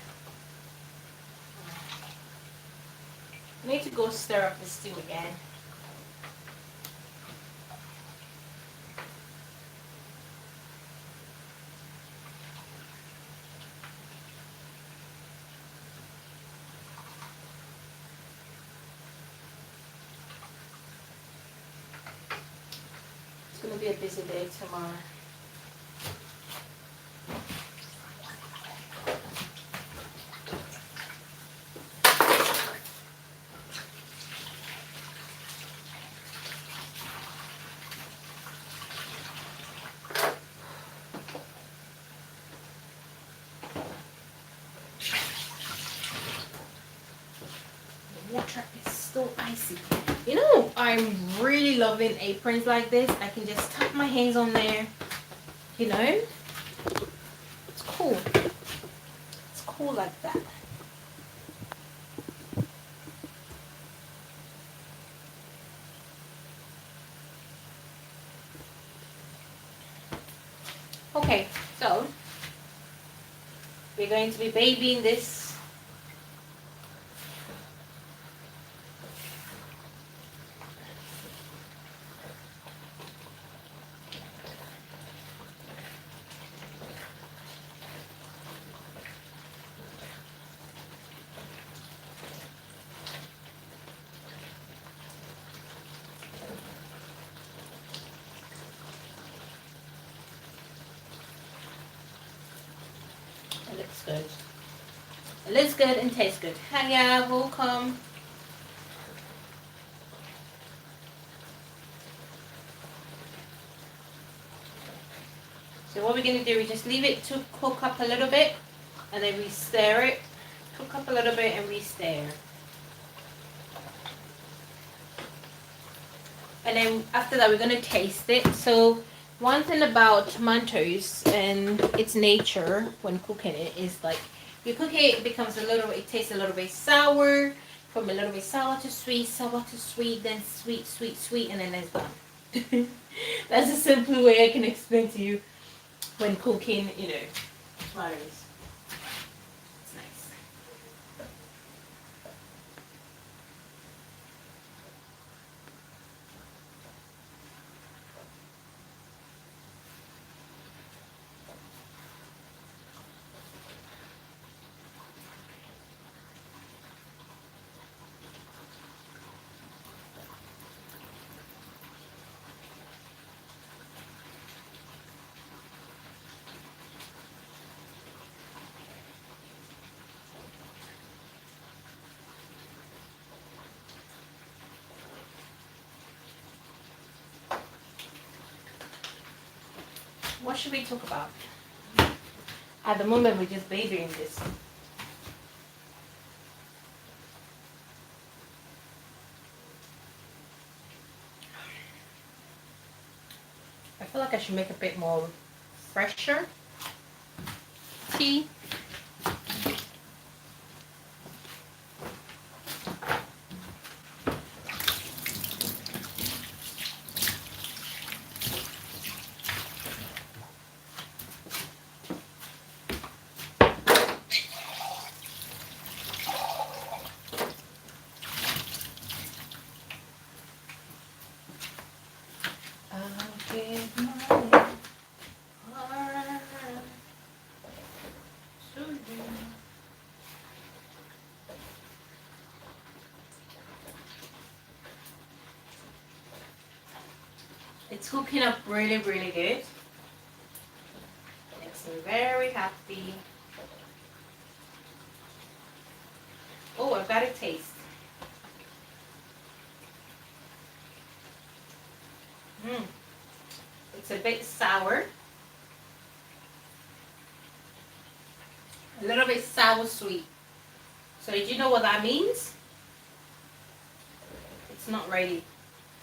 I need to go stir up the stew again. It's going to be a busy day tomorrow. The water is so icy. You know, I'm really loving aprons like this. I can just tap my hands on there. You know, it's cool. It's cool like that. Okay, so we're going to be babying this. It looks good. It looks good and tastes good. Hiya, welcome. So what we're going to do is just leave it to cook up a little bit and then we stir it. Cook up a little bit and we stir. And then after that we're going to taste it. So one thing about tomatoes and its nature when cooking it is like you cook it, it becomes a little, it tastes a little bit sour, from a little bit sour to sweet, then sweet, and then it's done. That's a simple way I can explain to you when cooking, you know, tomatoes. It's nice. What should we talk about? At the moment, we're just babying this. I feel like I should make a bit more fresher tea. It's cooking up really, really good. Makes me very happy. Oh, I've got a taste. It's a bit sour. A little bit sour sweet. So did you know what that means? It's not ready.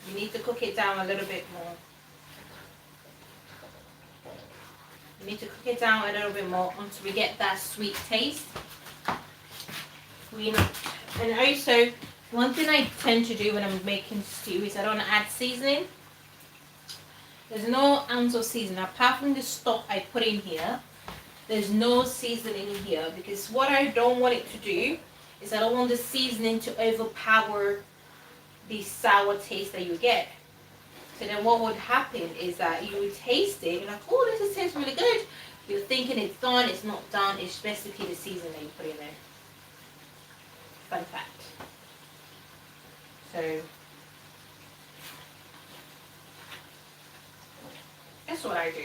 You need to cook it down a little bit more. You need to cook it down a little bit more until we get that sweet taste. And also, one thing I tend to do when I'm making stew is I don't add seasoning. There's no ounce of seasoning. Apart from the stock I put in here, there's no seasoning in here because what I don't want it to do is I don't want the seasoning to overpower the sour taste that you get. So then what would happen is that you would taste it, you're like, oh, this tastes really good. You're thinking it's done, it's not done, it's basically the seasoning that you put in there. Fun fact. So that's what I do.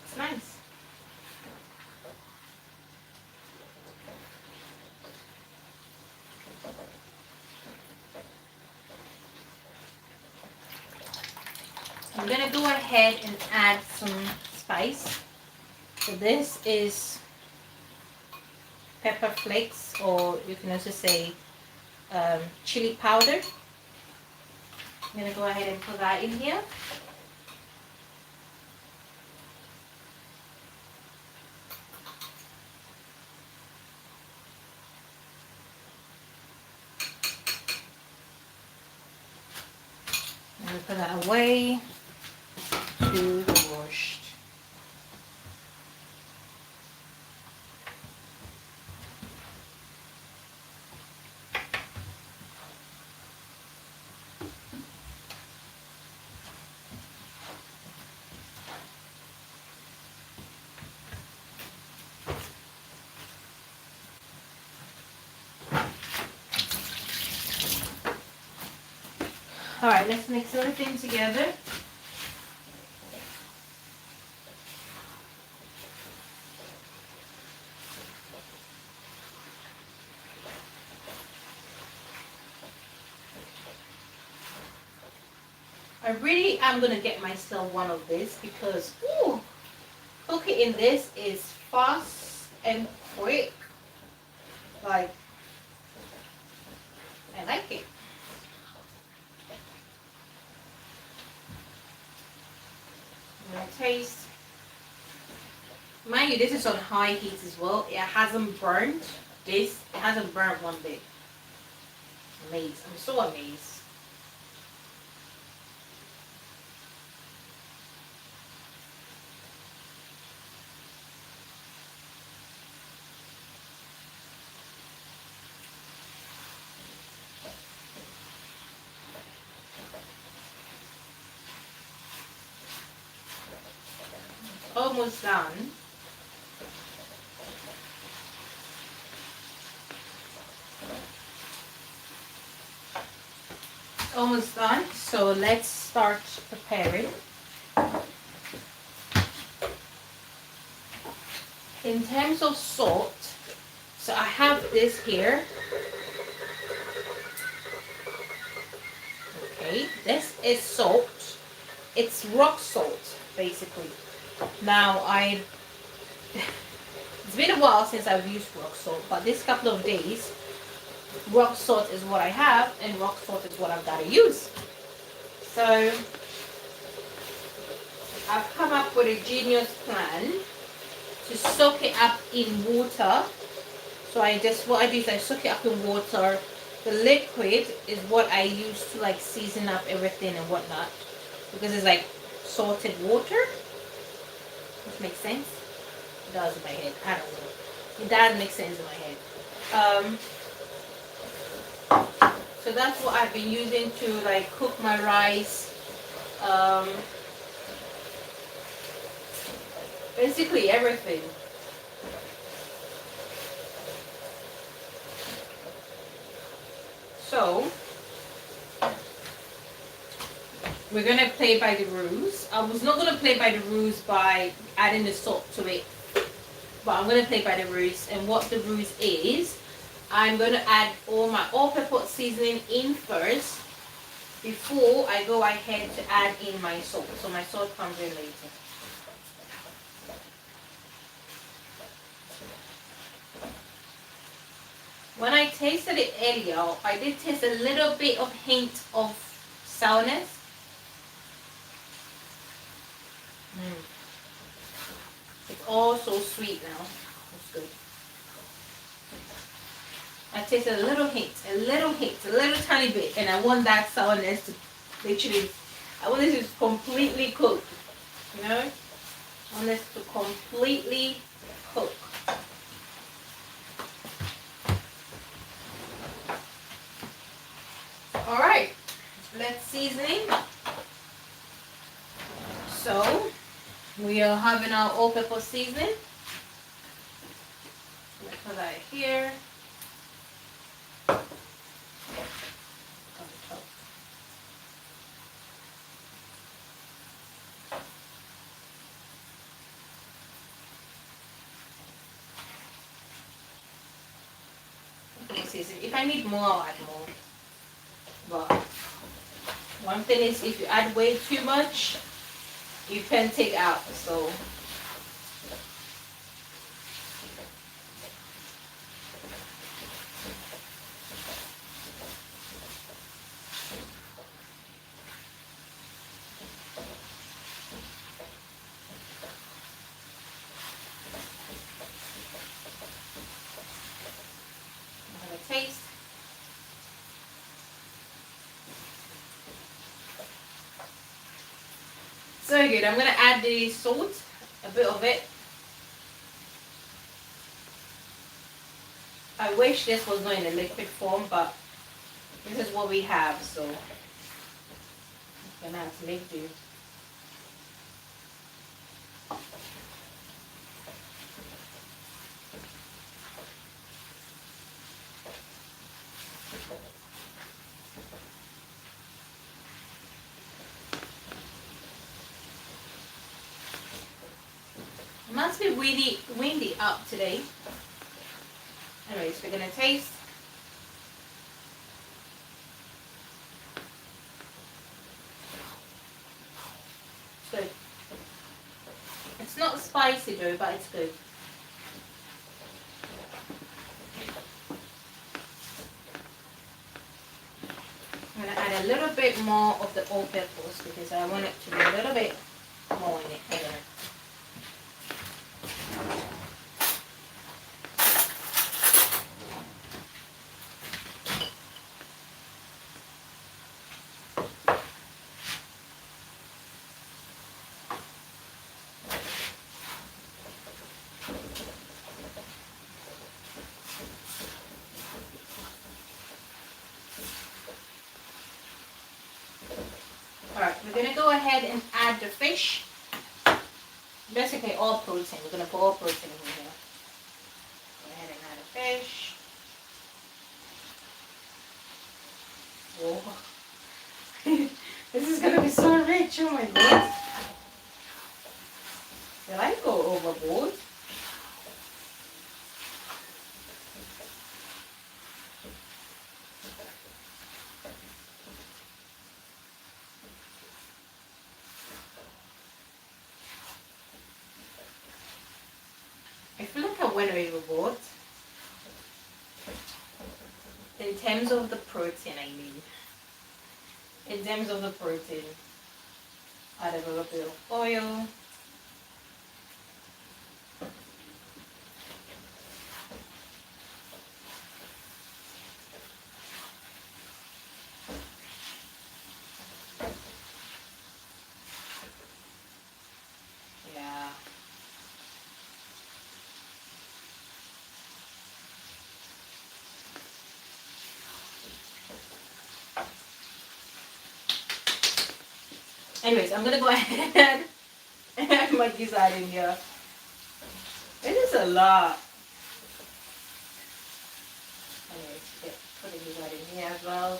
It's nice. I'm gonna go ahead and add some spice. So this is pepper flakes, or you can also say chili powder. I'm gonna go ahead and put that in here. I'm going to put that away to the washed. All right, let's mix everything together. I really am going to get myself one of this because, ooh, cooking in this is fast and quick. Like, I like it. I'm going to taste. Mind you, this is on high heat as well. It hasn't burnt. It hasn't burnt one bit. Amazed. I'm so amazed. Almost done. Almost done. So let's start preparing. In terms of salt, so I have this here. Okay, this is salt. It's rock salt, basically. Now it's been a while since I've used rock salt, but this couple of days, rock salt is what I have, and rock salt is what I've got to use. So I've come up with a genius plan to soak it up in water. So what I do is I soak it up in water. The liquid is what I use to like season up everything and whatnot, because it's like salted water. Which makes sense. It does in my head. I don't know. It does make sense in my head. So that's what I've been using to like cook my rice. Basically everything. So we're gonna play by the rules. I was not gonna play by the rules by adding the salt to it, but I'm gonna play by the rules. And what the rules is, I'm gonna add all my all-purpose seasoning in first before I go ahead to add in my salt. So my salt comes in later. When I tasted it earlier, I did taste a little bit of hint of sourness. It's all so sweet now. It's good. I tasted a little hint, a little tiny bit, and I want that sourness to literally, I want this to completely cook, you know? I want this to completely cook. Alright, let's season it. So, we are having our all-purpose seasoning. Let's put that here. If I need more, I'll add more. But one thing is, if you add way too much, you can take out. So I'm gonna taste. So good. I'm gonna add the salt, a bit of it. I wish this was not in a liquid form, but this is what we have, so I'm gonna have to make do. It must be really windy out today. Anyways, we're gonna taste. It's good. It's not spicy though, but it's good. I'm gonna add a little bit more of the all peppers because I want it to be a little bit more in it. Anyway. Alright, we're going to go ahead and add the fish. Basically all protein. We're going to put all protein in here. Go ahead and add the fish. Whoa. This is going to be so rich. Oh my god. Did I go overboard? I feel like I went overboard. In terms of the protein, I mean. In terms of the protein, add a little bit of oil. Yeah. Anyways, I'm gonna go ahead and add my gizzard in here. It is a lot. Anyways, put the gizzard in here as well.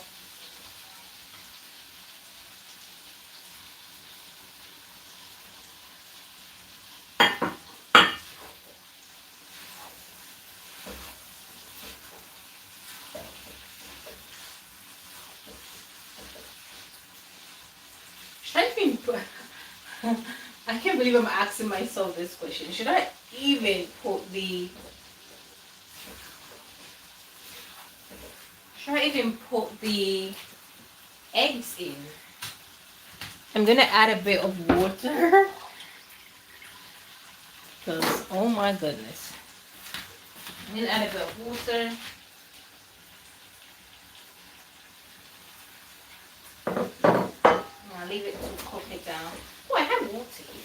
Should I even put... I can't believe I'm asking myself this question. Should I even put the... Should I even put the eggs in? I'm gonna add a bit of water. Because, oh my goodness. I'm gonna add a bit of water. I'll leave it to cook it down. Oh, I have water here.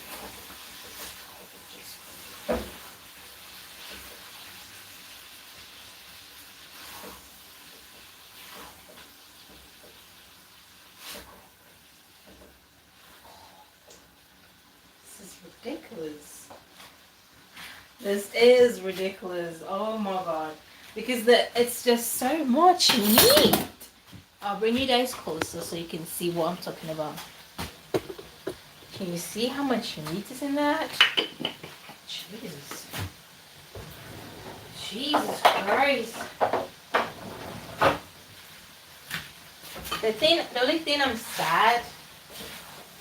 This is ridiculous. This is ridiculous. Oh my god. Because it's just so much meat. I'll bring you guys closer so you can see what I'm talking about. Can you see how much meat is in that? Jesus. Jesus Christ. The only thing I'm sad,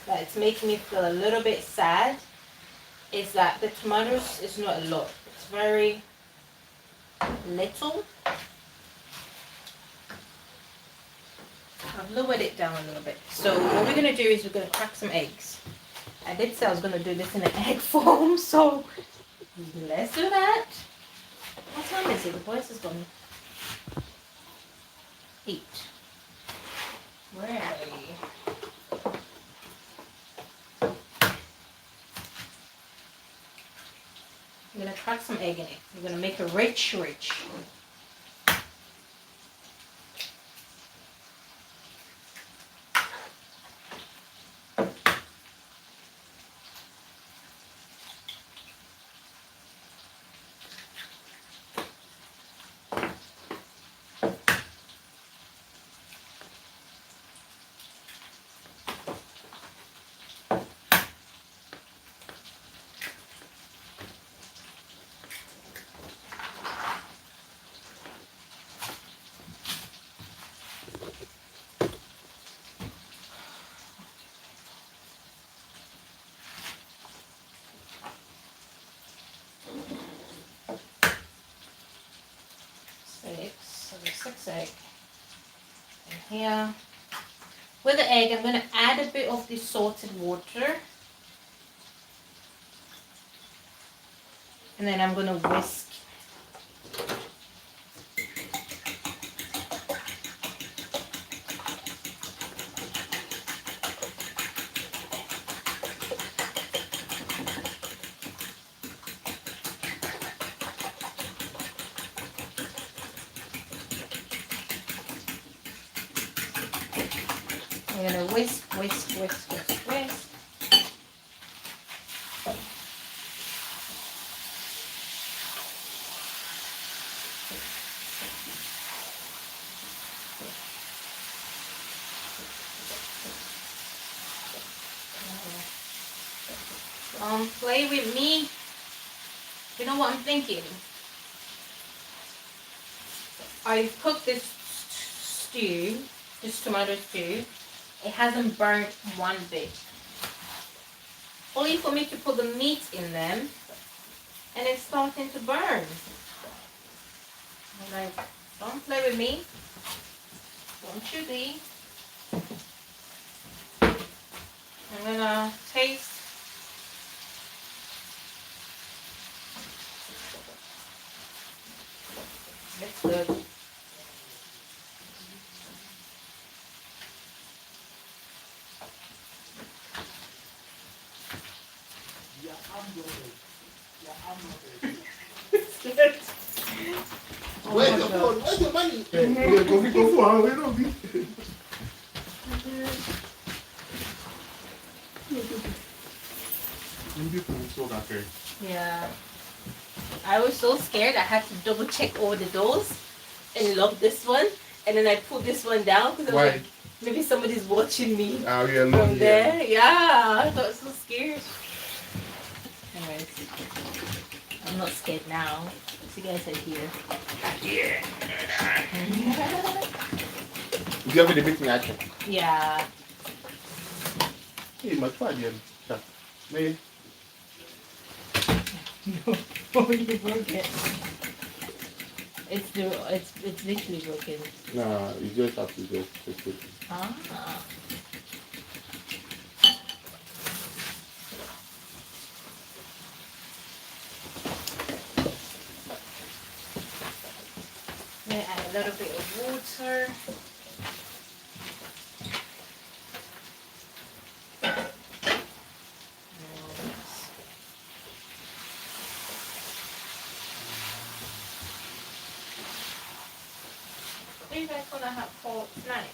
that it's making me feel a little bit sad, is that the tomatoes is not a lot. It's very little. I've lowered it down a little bit. So what we're going to do is we're going to crack some eggs. I did say I was going to do this in an egg form, so let's do that. What time is it? The voice is gone. 8. Where are we? crack some egg in it. We're gonna make it rich. 6. So there's 6 eggs in here. With the egg, I'm gonna add a bit of the salted water. And then I'm gonna whisk. I'm gonna whisk. Play with me. You know what I'm thinking? I cooked this stew, this tomato stew. It hasn't burnt one bit. Only for me to put the meat in them, and it's starting to burn. I'm like, don't play with me. Don't you be. I'm gonna taste. It's good. Where's your phone? Where's your money? Yeah. I was so scared I had to double check all the doors and lock this one, and then I put this one down because I was like, maybe somebody's watching me from there. Yeah, I got so scared. Anyways, I'm not scared now. So you guys are here. Yeah. You have the meeting action. Yeah. Hey, my father. Me. No, you broke it. It's literally broken. Nah, you just have to just fix it. Ah. Then add a little bit of water. What are you guys gonna have for tonight?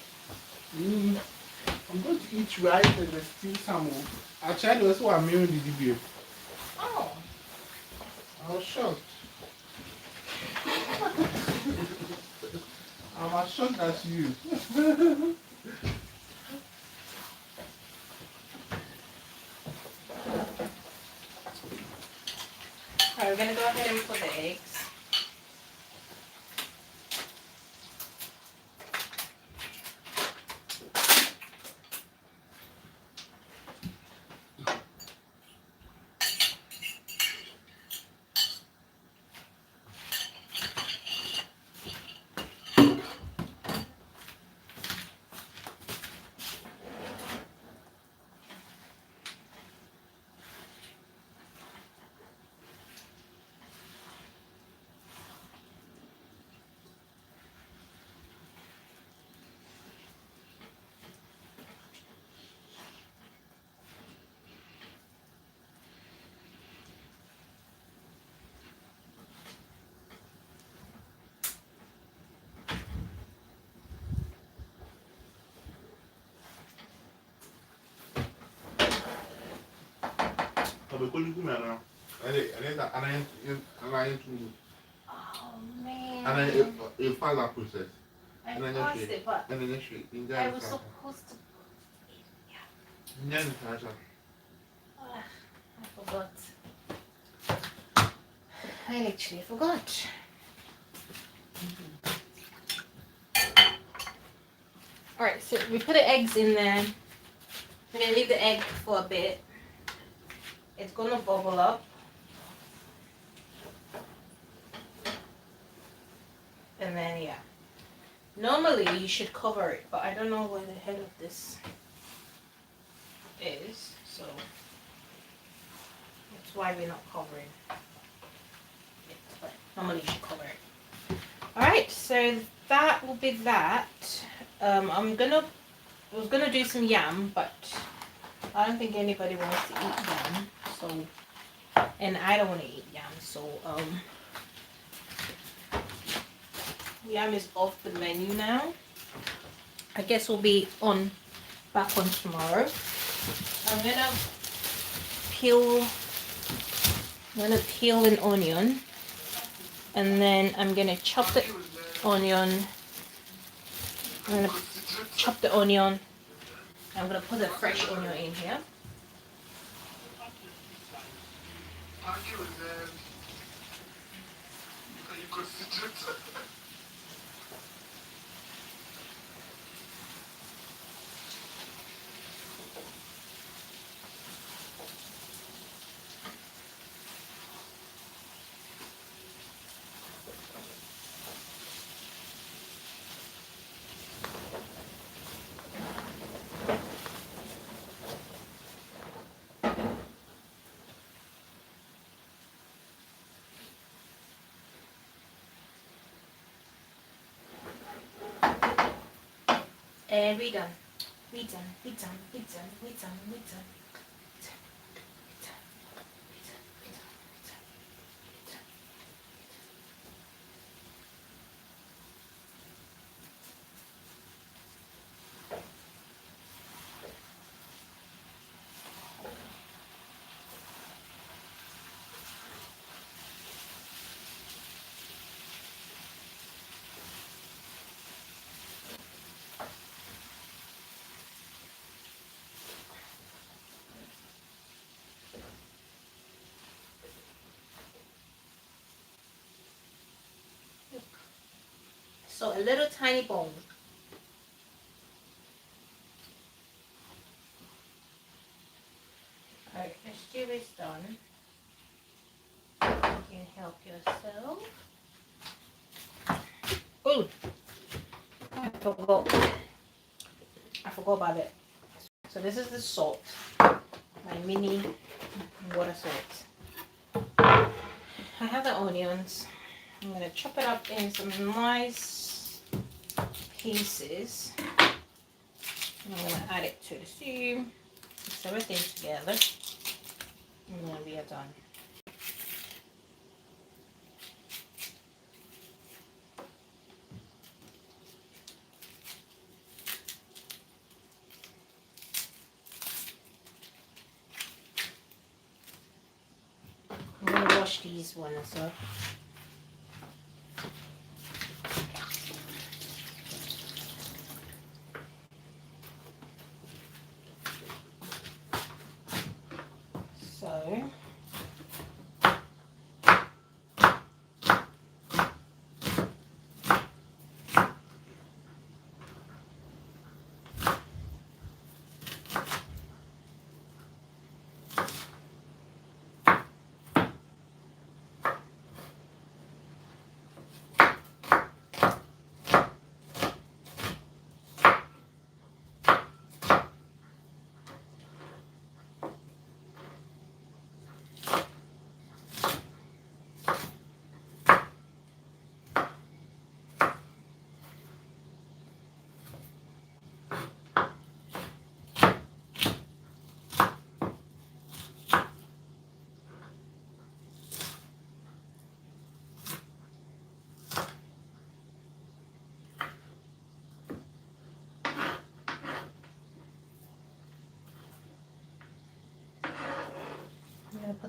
I'm going to eat rice and stew salmon. I tried also what I'm doing the DBA. Oh. I was shocked. I'm as shocked as you. Alright, we're gonna go ahead and put the eggs. Oh man. And then a father process. I paused it, but And then I was supposed to. Yeah. I forgot. I literally forgot. Alright, so we put the eggs in there. We're gonna leave the egg for a bit. It's gonna bubble up. And then, yeah. Normally, you should cover it, but I don't know where the head of this is, so that's why we're not covering it. But normally, you should cover it. Alright, so that will be that. I was gonna do some yam, but I don't think anybody wants to eat yam, so, and I don't want to eat yam, so yam is off the menu now. I guess we'll be back on tomorrow. I'm gonna peel an onion, and then I'm gonna chop the onion. I'm gonna chop the onion. I'm gonna put a fresh onion in here. And we done. So a little tiny bone. Alright, the stew is done. You can help yourself. Oh, I forgot about it. So this is the salt, my mini water salt. I have the onions. I'm gonna chop it up in some nice pieces. I'm gonna add it to the stew, mix everything together, and then we are done. I'm gonna wash these ones up. So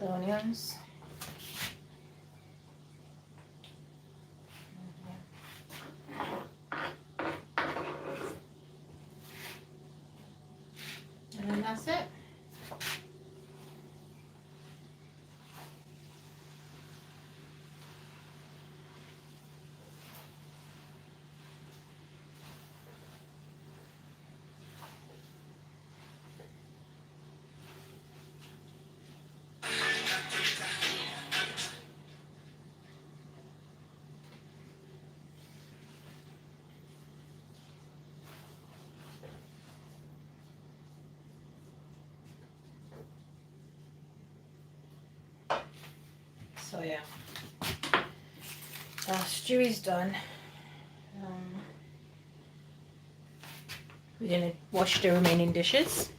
for the onions. And then that's it. So yeah, stew is done. We're gonna wash the remaining dishes.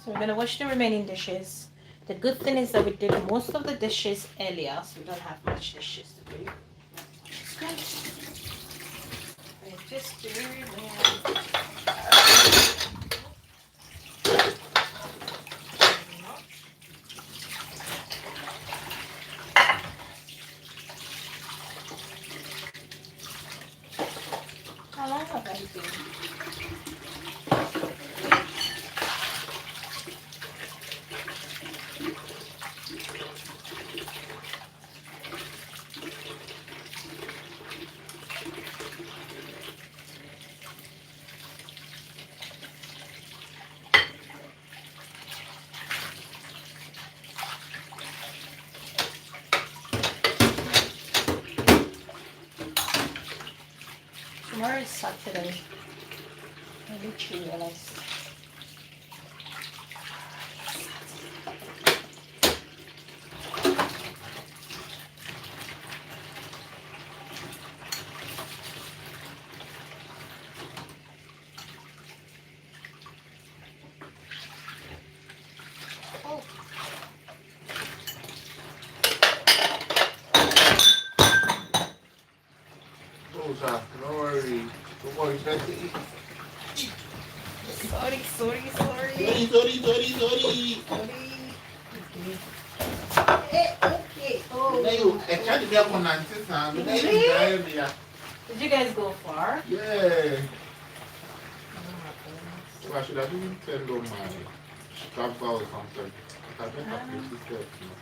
So we're gonna wash the remaining dishes. The good thing is that we did most of the dishes earlier, so we don't have much dishes to do. Just do it. How long have I been? Tomorrow is Saturday. I literally realized. Oh. Oh, sir, no worry. Don't worry, Betty. Sorry. Sorry. Okay. Oh. Did you guys go far? Yeah. Oh my goodness. So I should have even turned on my strap bar or something. I better place this there, you know.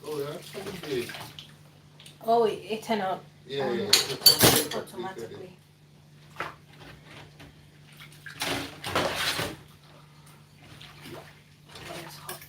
Oh, yeah, that's pretty big. Oh, it turned out Yeah. automatically. It's hot.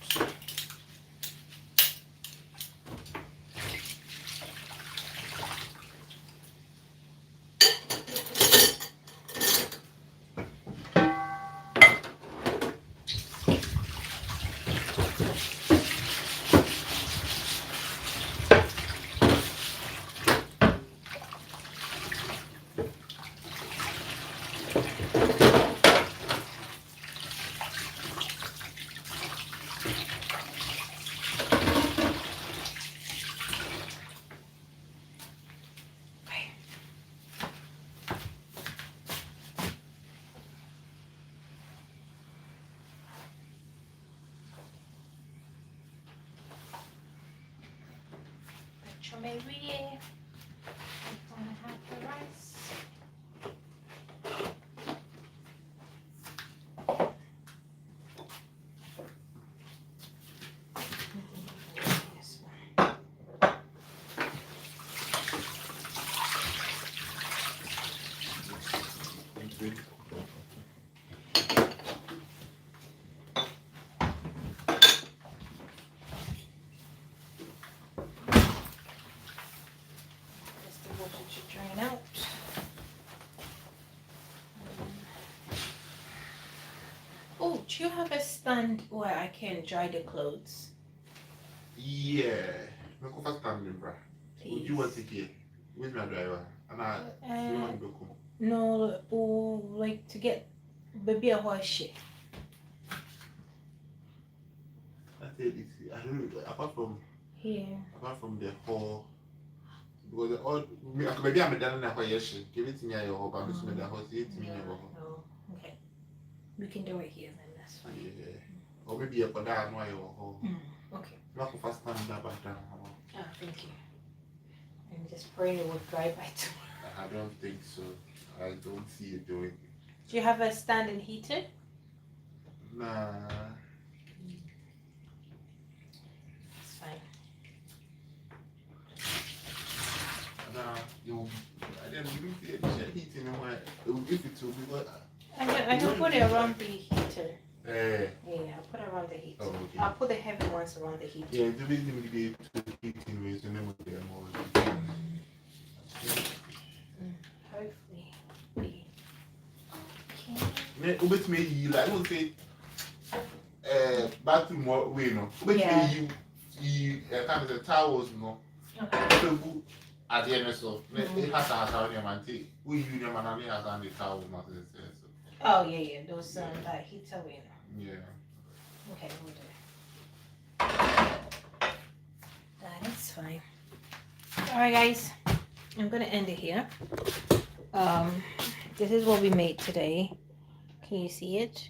Maybe I'm gonna have the rice. This one. Oh, do you have a stand where I can dry the clothes? Yeah. No go first time, bra. Please. You want to get with my driver? And I want to go. No, or like to get baby a horse shit. That's it. I don't know. Apart from the whole. Because all maybe I'm done now. Yes, give it to me. I hope I'm just made a house. It to me. Oh, okay. We can do it here then. That's fine. Yeah. Or maybe a pada no ayo. Okay. Not for first time that bad. Ah, thank you. I'm just praying it will dry by tomorrow. I don't think so. I don't see it doing. Do you have a standing heater? Nah. It's fine. Nah. I didn't even see it heating in my. If it will be what. I can put it around the heater. Yeah, I'll put it around the heater. Oh, okay. I'll put the heavy ones around the heater. Yeah, the reason we get to heating ways and then we get more. Hopefully. We Me, ubet me you like we'll say bathroom way no. Ubet me you kind of the towels no. Okay. So good at the end so. It has on your man take. We use your man has on the towels not the so. Oh yeah. Those that heater way. Yeah. Okay, we'll do it. That is fine. Alright guys, I'm gonna end it here. This is what we made today. Can you see it?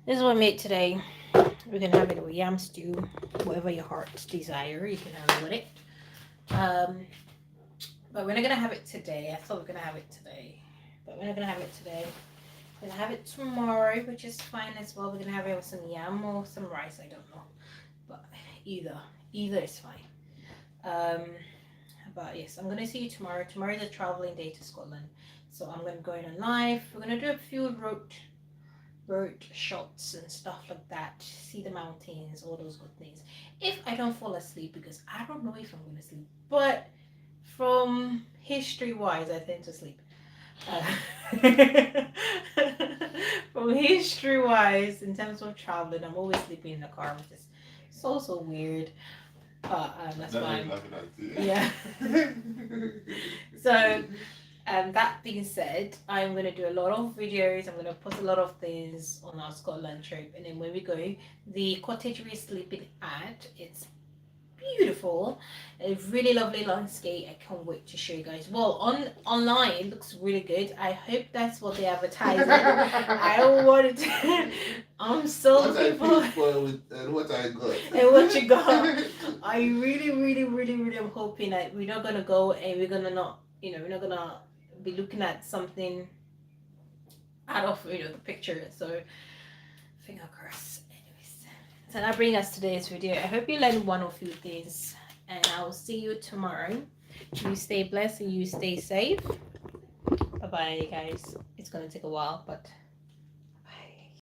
This is what we made today. We're gonna have it with yam stew, whatever your heart's desire, you can have it with it. But we're not gonna have it today. I thought we were gonna have it today, but we're not gonna have it today. We're gonna have it tomorrow, which is fine as well. We're gonna have it with some yam or some rice, I don't know, but either is fine. But yes, I'm gonna see you tomorrow. Tomorrow is a traveling day to Scotland, so I'm gonna go in on live. We're gonna do a few road shots and stuff like that, see the mountains, all those good things, if I don't fall asleep, because I don't know if I'm gonna sleep, but from history wise I tend to sleep. From history wise, in terms of traveling, I'm always sleeping in the car, which is so weird, but that's fine. Yeah. So that being said, I'm going to do a lot of videos. I'm going to post a lot of things on our Scotland trip, and then when we go, the cottage we're sleeping at, it's beautiful, a really lovely landscape. I can't wait to show you guys. Well, online it looks really good. I hope that's what they advertise. I don't want it to. I'm so people and what I got and what you got. I really am hoping that we're not gonna go and we're gonna not, we're not gonna be looking at something out of the picture. So finger crossed. So that brings us to today's video. I hope you learned one or few things, and I will see you tomorrow. You stay blessed and you stay safe. Bye bye guys. It's gonna take a while, but